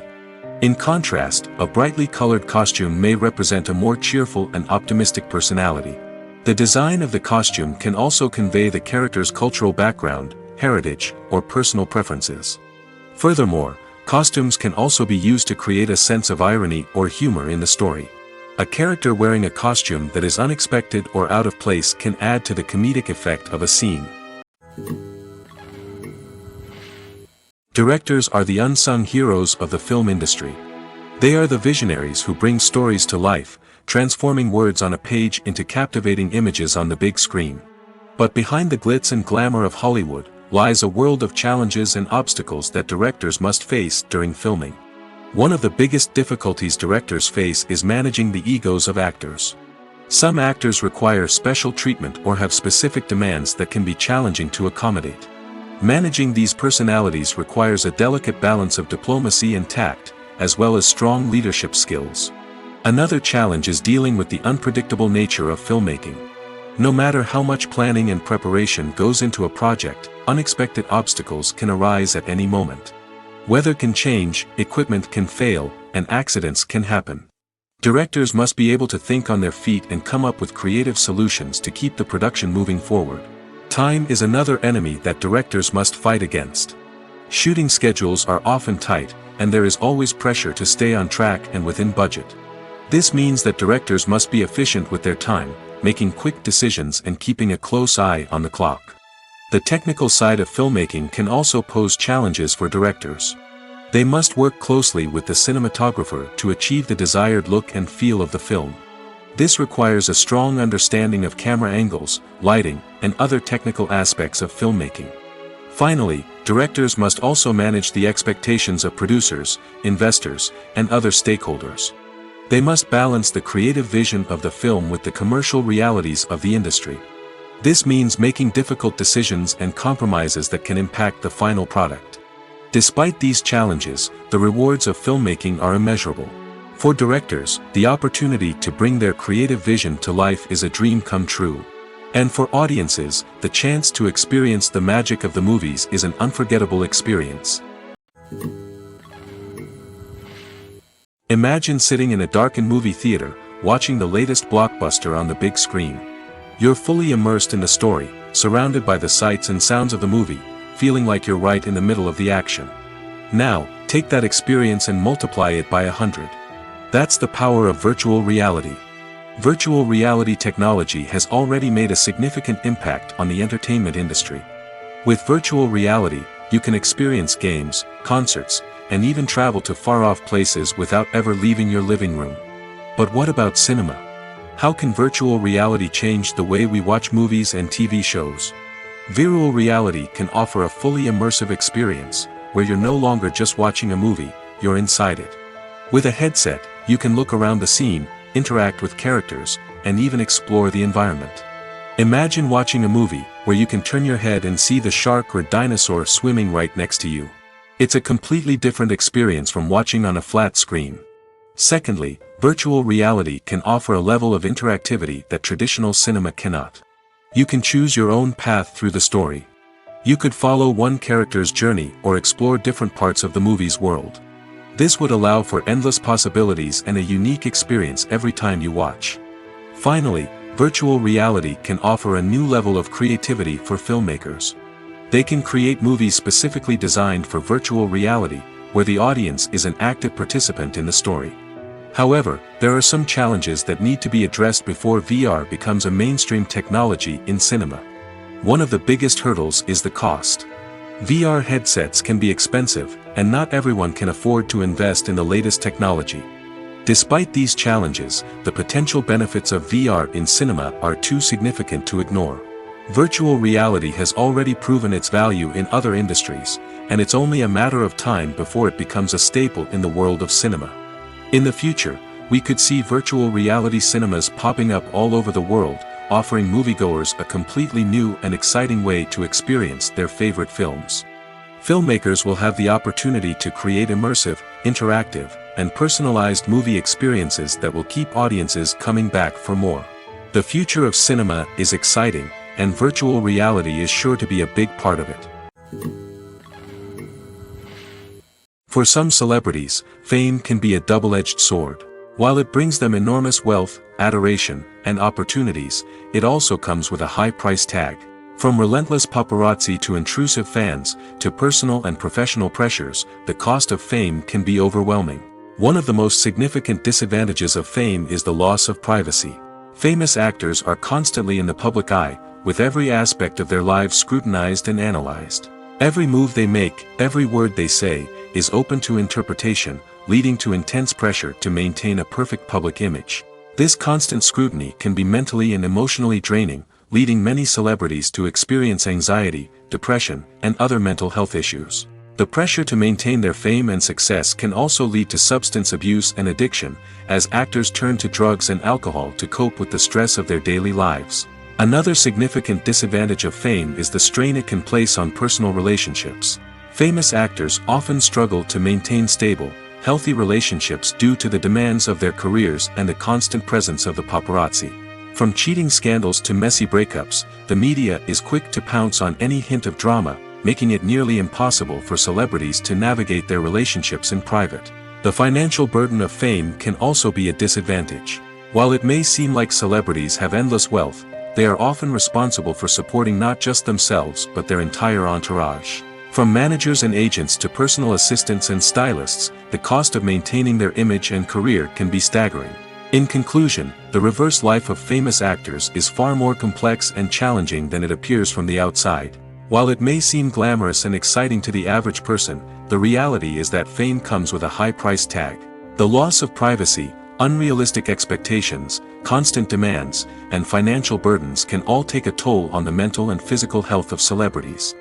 S1: In contrast, a brightly colored costume may represent a more cheerful and optimistic personality. The design of the costume can also convey the character's cultural background, heritage, or personal preferences. Furthermore, costumes can also be used to create a sense of irony or humor in the story. A character wearing a costume that is unexpected or out of place can add to the comedic effect of a scene. Directors are the unsung heroes of the film industry. They are the visionaries who bring stories to life, transforming words on a page into captivating images on the big screen. But behind the glitz and glamour of Hollywood lies a world of challenges and obstacles that directors must face during filming. One of the biggest difficulties directors face is managing the egos of actors. Some actors require special treatment or have specific demands that can be challenging to accommodate. Managing these personalities requires a delicate balance of diplomacy and tact, as well as strong leadership skills. Another challenge is dealing with the unpredictable nature of filmmaking. No matter how much planning and preparation goes into a project, unexpected obstacles can arise at any moment. Weather can change, equipment can fail, and accidents can happen. Directors must be able to think on their feet and come up with creative solutions to keep the production moving forward. Time is another enemy that directors must fight against. Shooting schedules are often tight, and there is always pressure to stay on track and within budget. This means that directors must be efficient with their time, making quick decisions and keeping a close eye on the clock. The technical side of filmmaking can also pose challenges for directors. They must work closely with the cinematographer to achieve the desired look and feel of the film. This requires a strong understanding of camera angles, lighting, and other technical aspects of filmmaking. Finally, directors must also manage the expectations of producers, investors, and other stakeholders. They must balance the creative vision of the film with the commercial realities of the industry. This means making difficult decisions and compromises that can impact the final product. Despite these challenges, the rewards of filmmaking are immeasurable. For directors, the opportunity to bring their creative vision to life is a dream come true. And for audiences, the chance to experience the magic of the movies is an unforgettable experience. Imagine sitting in a darkened movie theater, watching the latest blockbuster on the big screen. You're fully immersed in the story, surrounded by the sights and sounds of the movie, feeling like you're right in the middle of the action. Now, take that experience and multiply it by 100. That's the power of virtual reality. Virtual reality technology has already made a significant impact on the entertainment industry. With virtual reality, you can experience games, concerts, and even travel to far-off places without ever leaving your living room. But what about cinema? How can virtual reality change the way we watch movies and TV shows? Virtual reality can offer a fully immersive experience, where you're no longer just watching a movie, you're inside it. With a headset, you can look around the scene, interact with characters, and even explore the environment. Imagine watching a movie where you can turn your head and see the shark or dinosaur swimming right next to you. It's a completely different experience from watching on a flat screen. Secondly, virtual reality can offer a level of interactivity that traditional cinema cannot. You can choose your own path through the story. You could follow one character's journey or explore different parts of the movie's world. This would allow for endless possibilities and a unique experience every time you watch. Finally, virtual reality can offer a new level of creativity for filmmakers. They can create movies specifically designed for virtual reality, where the audience is an active participant in the story. However, there are some challenges that need to be addressed before VR becomes a mainstream technology in cinema. One of the biggest hurdles is the cost. VR headsets can be expensive, and not everyone can afford to invest in the latest technology. Despite these challenges, the potential benefits of VR in cinema are too significant to ignore. Virtual reality has already proven its value in other industries, and it's only a matter of time before it becomes a staple in the world of cinema. In the future, we could see virtual reality cinemas popping up all over the world, offering moviegoers a completely new and exciting way to experience their favorite films. Filmmakers will have the opportunity to create immersive, interactive, and personalized movie experiences that will keep audiences coming back for more. The future of cinema is exciting, and virtual reality is sure to be a big part of it. For some celebrities, fame can be a double-edged sword. While it brings them enormous wealth, adoration, and opportunities, it also comes with a high price tag. From relentless paparazzi to intrusive fans, to personal and professional pressures, the cost of fame can be overwhelming. One of the most significant disadvantages of fame is the loss of privacy. Famous actors are constantly in the public eye, with every aspect of their lives scrutinized and analyzed. Every move they make, every word they say, is open to interpretation, leading to intense pressure to maintain a perfect public image. This constant scrutiny can be mentally and emotionally draining, leading many celebrities to experience anxiety, depression, and other mental health issues. The pressure to maintain their fame and success can also lead to substance abuse and addiction, as actors turn to drugs and alcohol to cope with the stress of their daily lives. Another significant disadvantage of fame is the strain it can place on personal relationships. Famous actors often struggle to maintain stable, healthy relationships due to the demands of their careers and the constant presence of the paparazzi. From cheating scandals to messy breakups, the media is quick to pounce on any hint of drama, making it nearly impossible for celebrities to navigate their relationships in private. The financial burden of fame can also be a disadvantage. While it may seem like celebrities have endless wealth, they are often responsible for supporting not just themselves but their entire entourage. From managers and agents to personal assistants and stylists, the cost of maintaining their image and career can be staggering. In conclusion, the reverse life of famous actors is far more complex and challenging than it appears from the outside. While it may seem glamorous and exciting to the average person, the reality is that fame comes with a high price tag. The loss of privacy, unrealistic expectations, constant demands, and financial burdens can all take a toll on the mental and physical health of celebrities.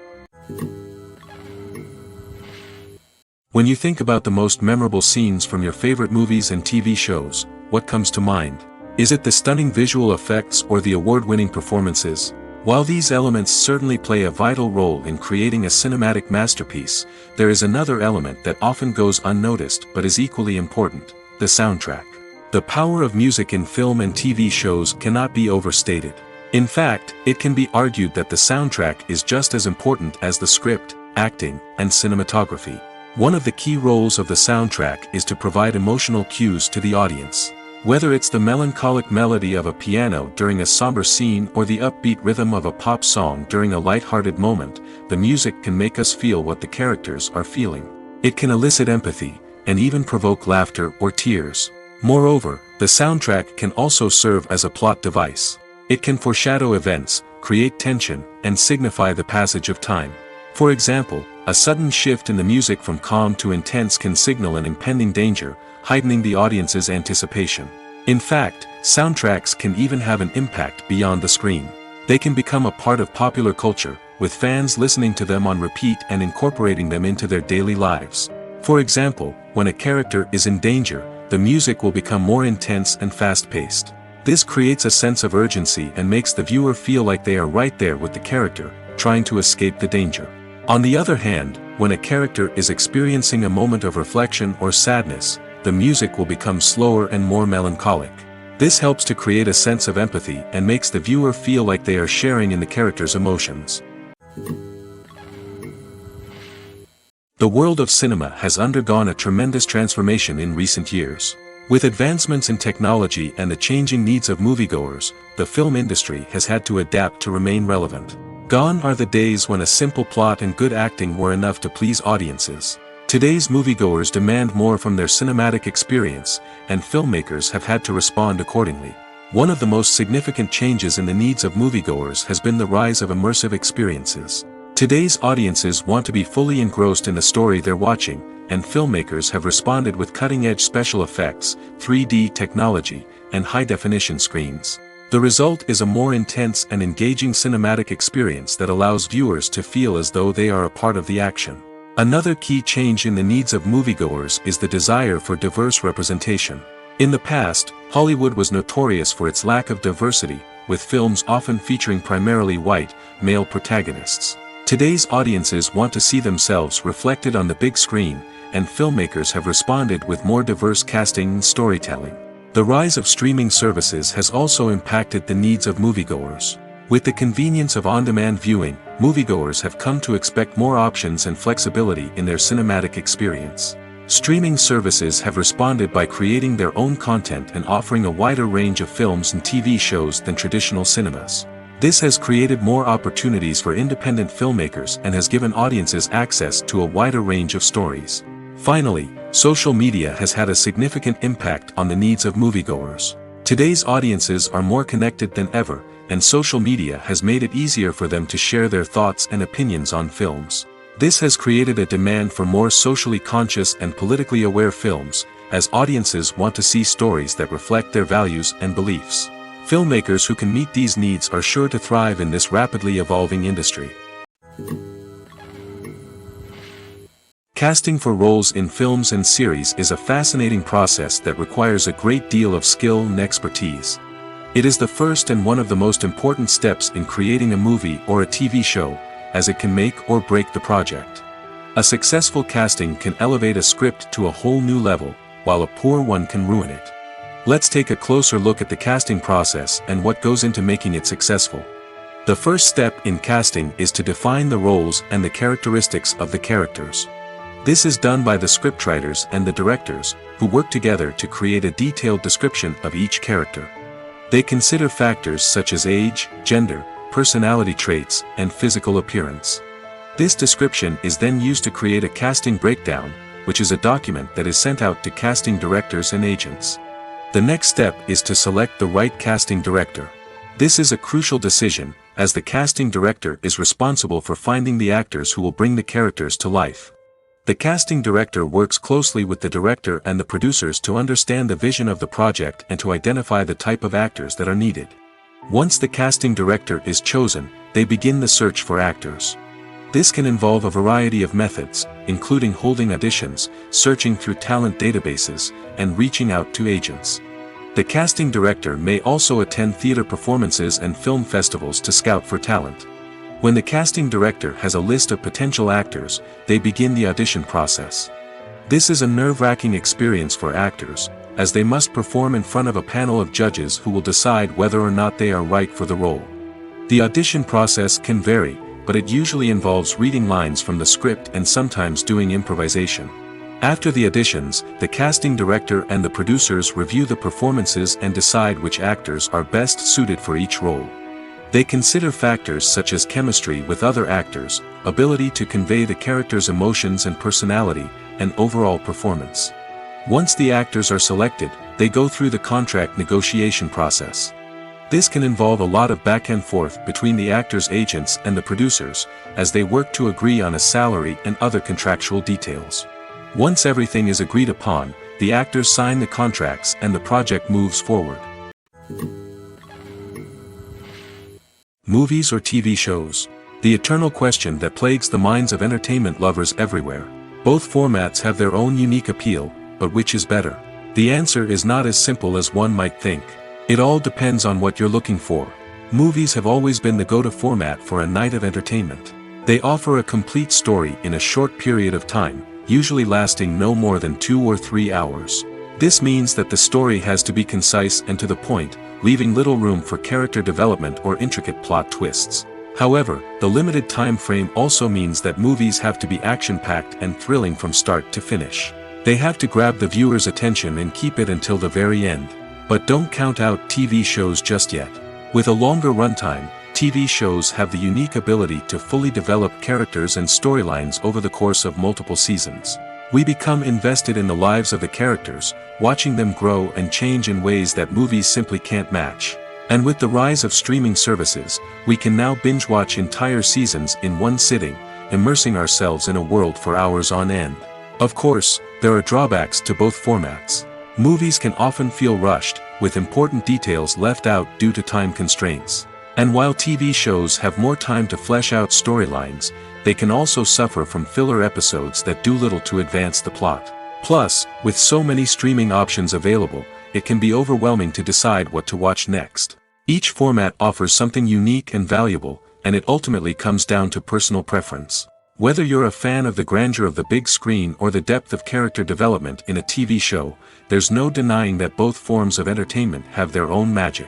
S1: When you think about the most memorable scenes from your favorite movies and TV shows, what comes to mind? Is it the stunning visual effects or the award-winning performances? While these elements certainly play a vital role in creating a cinematic masterpiece, there is another element that often goes unnoticed but is equally important: the soundtrack. The power of music in film and TV shows cannot be overstated. In fact, it can be argued that the soundtrack is just as important as the script, acting, and cinematography. One of the key roles of the soundtrack is to provide emotional cues to the audience. Whether it's the melancholic melody of a piano during a somber scene or the upbeat rhythm of a pop song during a light-hearted moment, the music can make us feel what the characters are feeling. It can elicit empathy, and even provoke laughter or tears. Moreover, the soundtrack can also serve as a plot device. It can foreshadow events, create tension, and signify the passage of time. For example, a sudden shift in the music from calm to intense can signal an impending danger, heightening the audience's anticipation. In fact, soundtracks can even have an impact beyond the screen. They can become a part of popular culture, with fans listening to them on repeat and incorporating them into their daily lives. For example, when a character is in danger, the music will become more intense and fast-paced. This creates a sense of urgency and makes the viewer feel like they are right there with the character, trying to escape the danger. On the other hand, when a character is experiencing a moment of reflection or sadness, the music will become slower and more melancholic. This helps to create a sense of empathy and makes the viewer feel like they are sharing in the character's emotions. The world of cinema has undergone a tremendous transformation in recent years. With advancements in technology and the changing needs of moviegoers, the film industry has had to adapt to remain relevant. Gone are the days when a simple plot and good acting were enough to please audiences. Today's moviegoers demand more from their cinematic experience, and filmmakers have had to respond accordingly. One of the most significant changes in the needs of moviegoers has been the rise of immersive experiences. Today's audiences want to be fully engrossed in the story they're watching, and filmmakers have responded with cutting-edge special effects, 3D technology, and high-definition screens. The result is a more intense and engaging cinematic experience that allows viewers to feel as though they are a part of the action. Another key change in the needs of moviegoers is the desire for diverse representation. In the past, Hollywood was notorious for its lack of diversity, with films often featuring primarily white, male protagonists. Today's audiences want to see themselves reflected on the big screen, and filmmakers have responded with more diverse casting and storytelling. The rise of streaming services has also impacted the needs of moviegoers. With the convenience of on-demand viewing, moviegoers have come to expect more options and flexibility in their cinematic experience. Streaming services have responded by creating their own content and offering a wider range of films and TV shows than traditional cinemas. This has created more opportunities for independent filmmakers and has given audiences access to a wider range of stories. Finally, social media has had a significant impact on the needs of moviegoers. Today's audiences are more connected than ever, and social media has made it easier for them to share their thoughts and opinions on films. This has created a demand for more socially conscious and politically aware films, as audiences want to see stories that reflect their values and beliefs. Filmmakers who can meet these needs are sure to thrive in this rapidly evolving industry. Casting for roles in films and series is a fascinating process that requires a great deal of skill and expertise. It is the first and one of the most important steps in creating a movie or a TV show, as it can make or break the project. A successful casting can elevate a script to a whole new level, while a poor one can ruin it. Let's take a closer look at the casting process and what goes into making it successful. The first step in casting is to define the roles and the characteristics of the characters. This is done by the scriptwriters and the directors, who work together to create a detailed description of each character. They consider factors such as age, gender, personality traits, and physical appearance. This description is then used to create a casting breakdown, which is a document that is sent out to casting directors and agents. The next step is to select the right casting director. This is a crucial decision, as the casting director is responsible for finding the actors who will bring the characters to life. The casting director works closely with the director and the producers to understand the vision of the project and to identify the type of actors that are needed. Once the casting director is chosen, they begin the search for actors. This can involve a variety of methods, including holding auditions, searching through talent databases, and reaching out to agents. The casting director may also attend theater performances and film festivals to scout for talent. When the casting director has a list of potential actors, they begin the audition process. This is a nerve-wracking experience for actors, as they must perform in front of a panel of judges who will decide whether or not they are right for the role. The audition process can vary, but it usually involves reading lines from the script and sometimes doing improvisation. After the auditions, the casting director and the producers review the performances and decide which actors are best suited for each role. They consider factors such as chemistry with other actors, ability to convey the character's emotions and personality, and overall performance. Once the actors are selected, they go through the contract negotiation process. This can involve a lot of back and forth between the actors' agents and the producers, as they work to agree on a salary and other contractual details. Once everything is agreed upon, the actors sign the contracts and the project moves forward. Movies or TV shows? The eternal question that plagues the minds of entertainment lovers everywhere. Both formats have their own unique appeal, but which is better? The answer is not as simple as one might think. It all depends on what you're looking for. Movies have always been the go-to format for a night of entertainment. They offer a complete story in a short period of time, usually lasting no more than 2 or 3 hours. This means that the story has to be concise and to the point, leaving little room for character development or intricate plot twists. However, the limited time frame also means that movies have to be action-packed and thrilling from start to finish. They have to grab the viewer's attention and keep it until the very end. But don't count out TV shows just yet. With a longer runtime, TV shows have the unique ability to fully develop characters and storylines over the course of multiple seasons. We become invested in the lives of the characters, watching them grow and change in ways that movies simply can't match. And with the rise of streaming services, we can now binge-watch entire seasons in one sitting, immersing ourselves in a world for hours on end. Of course, there are drawbacks to both formats. Movies can often feel rushed, with important details left out due to time constraints. And while TV shows have more time to flesh out storylines, they can also suffer from filler episodes that do little to advance the plot. Plus, with so many streaming options available, it can be overwhelming to decide what to watch next. Each format offers something unique and valuable, and it ultimately comes down to personal preference. Whether you're a fan of the grandeur of the big screen or the depth of character development in a TV show, there's no denying that both forms of entertainment have their own magic.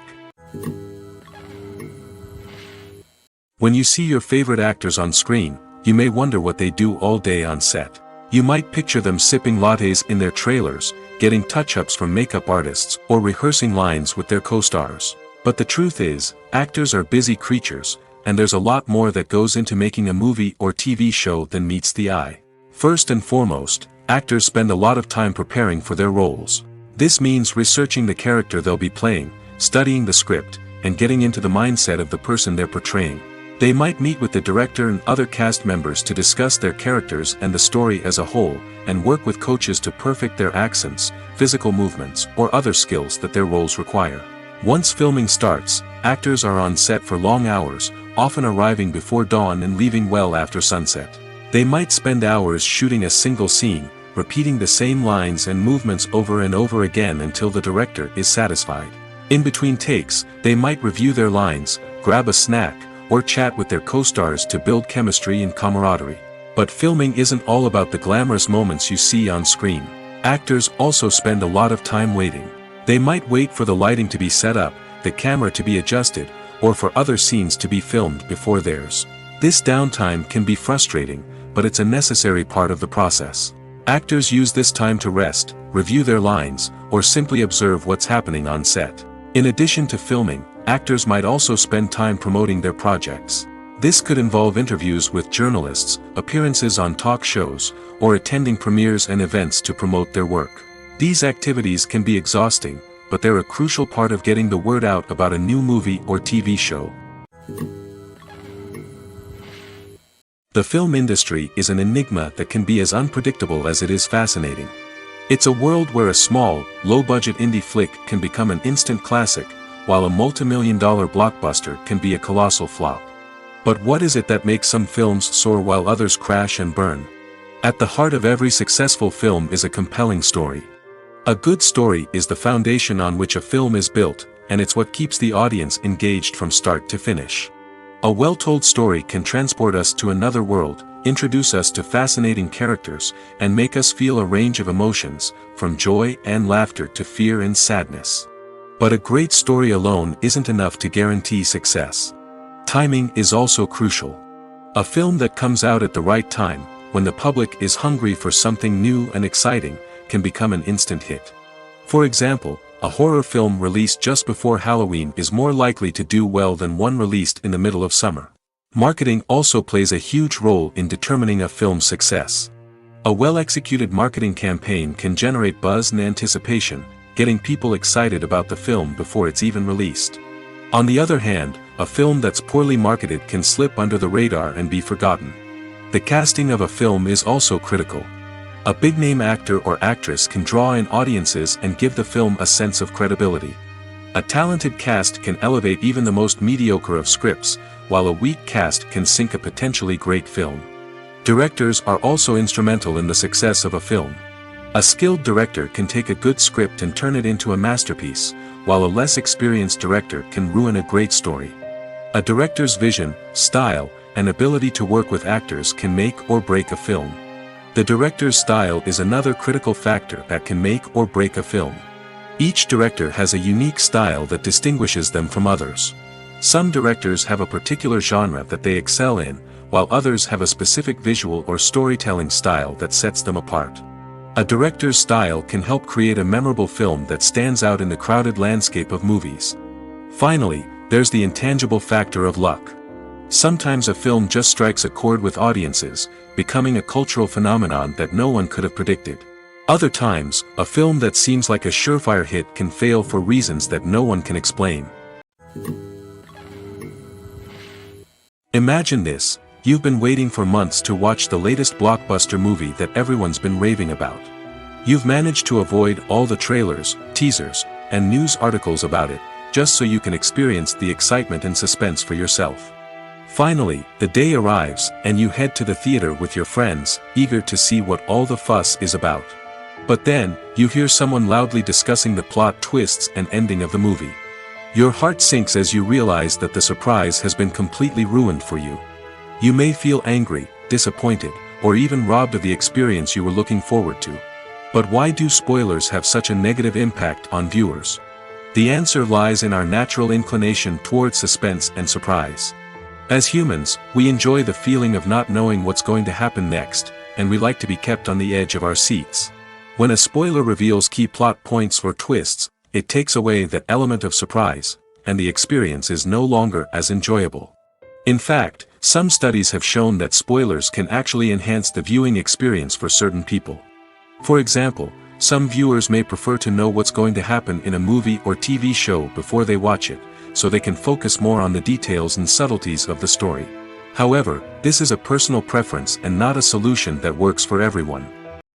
S1: When you see your favorite actors on screen, you may wonder what they do all day on set. You might picture them sipping lattes in their trailers, getting touch-ups from makeup artists, or rehearsing lines with their co-stars. But the truth is, actors are busy creatures, and there's a lot more that goes into making a movie or TV show than meets the eye. First and foremost, actors spend a lot of time preparing for their roles. This means researching the character they'll be playing, studying the script, and getting into the mindset of the person they're portraying. They might meet with the director and other cast members to discuss their characters and the story as a whole, and work with coaches to perfect their accents, physical movements, or other skills that their roles require. Once filming starts, actors are on set for long hours, often arriving before dawn and leaving well after sunset. They might spend hours shooting a single scene, repeating the same lines and movements over and over again until the director is satisfied. In between takes, they might review their lines, grab a snack, or chat with their co-stars to build chemistry and camaraderie. But filming isn't all about the glamorous moments you see on screen. Actors also spend a lot of time waiting. They might wait for the lighting to be set up, the camera to be adjusted, or for other scenes to be filmed before theirs. This downtime can be frustrating, but it's a necessary part of the process. Actors use this time to rest, review their lines, or simply observe what's happening on set. In addition to filming, actors might also spend time promoting their projects. This could involve interviews with journalists, appearances on talk shows, or attending premieres and events to promote their work. These activities can be exhausting, but they're a crucial part of getting the word out about a new movie or TV show. The film industry is an enigma that can be as unpredictable as it is fascinating. It's a world where a small, low-budget indie flick can become an instant classic, while a multi-million-dollar blockbuster can be a colossal flop. But what is it that makes some films soar while others crash and burn? At the heart of every successful film is a compelling story. A good story is the foundation on which a film is built, and it's what keeps the audience engaged from start to finish. A well-told story can transport us to another world, introduce us to fascinating characters, and make us feel a range of emotions, from joy and laughter to fear and sadness. But a great story alone isn't enough to guarantee success. Timing is also crucial. A film that comes out at the right time, when the public is hungry for something new and exciting, can become an instant hit. For example, a horror film released just before Halloween is more likely to do well than one released in the middle of summer. Marketing also plays a huge role in determining a film's success. A well-executed marketing campaign can generate buzz and anticipation, getting people excited about the film before it's even released. On the other hand, a film that's poorly marketed can slip under the radar and be forgotten. The casting of a film is also critical. A big-name actor or actress can draw in audiences and give the film a sense of credibility. A talented cast can elevate even the most mediocre of scripts, while a weak cast can sink a potentially great film. Directors are also instrumental in the success of a film. A skilled director can take a good script and turn it into a masterpiece, while a less experienced director can ruin a great story. A director's vision, style, and ability to work with actors can make or break a film. The director's style is another critical factor that can make or break a film. Each director has a unique style that distinguishes them from others. Some directors have a particular genre that they excel in, while others have a specific visual or storytelling style that sets them apart. A director's style can help create a memorable film that stands out in the crowded landscape of movies. Finally, there's the intangible factor of luck. Sometimes a film just strikes a chord with audiences, becoming a cultural phenomenon that no one could have predicted. Other times, a film that seems like a surefire hit can fail for reasons that no one can explain. Imagine this: you've been waiting for months to watch the latest blockbuster movie that everyone's been raving about. You've managed to avoid all the trailers, teasers, and news articles about it, just so you can experience the excitement and suspense for yourself. Finally, the day arrives, and you head to the theater with your friends, eager to see what all the fuss is about. But then, you hear someone loudly discussing the plot twists and ending of the movie. Your heart sinks as you realize that the surprise has been completely ruined for you. You may feel angry, disappointed, or even robbed of the experience you were looking forward to. But why do spoilers have such a negative impact on viewers? The answer lies in our natural inclination towards suspense and surprise. As humans, we enjoy the feeling of not knowing what's going to happen next, and we like to be kept on the edge of our seats. When a spoiler reveals key plot points or twists, it takes away that element of surprise, and the experience is no longer as enjoyable. In fact, some studies have shown that spoilers can actually enhance the viewing experience for certain people. For example, some viewers may prefer to know what's going to happen in a movie or TV show before they watch it, so they can focus more on the details and subtleties of the story. However, this is a personal preference and not a solution that works for everyone.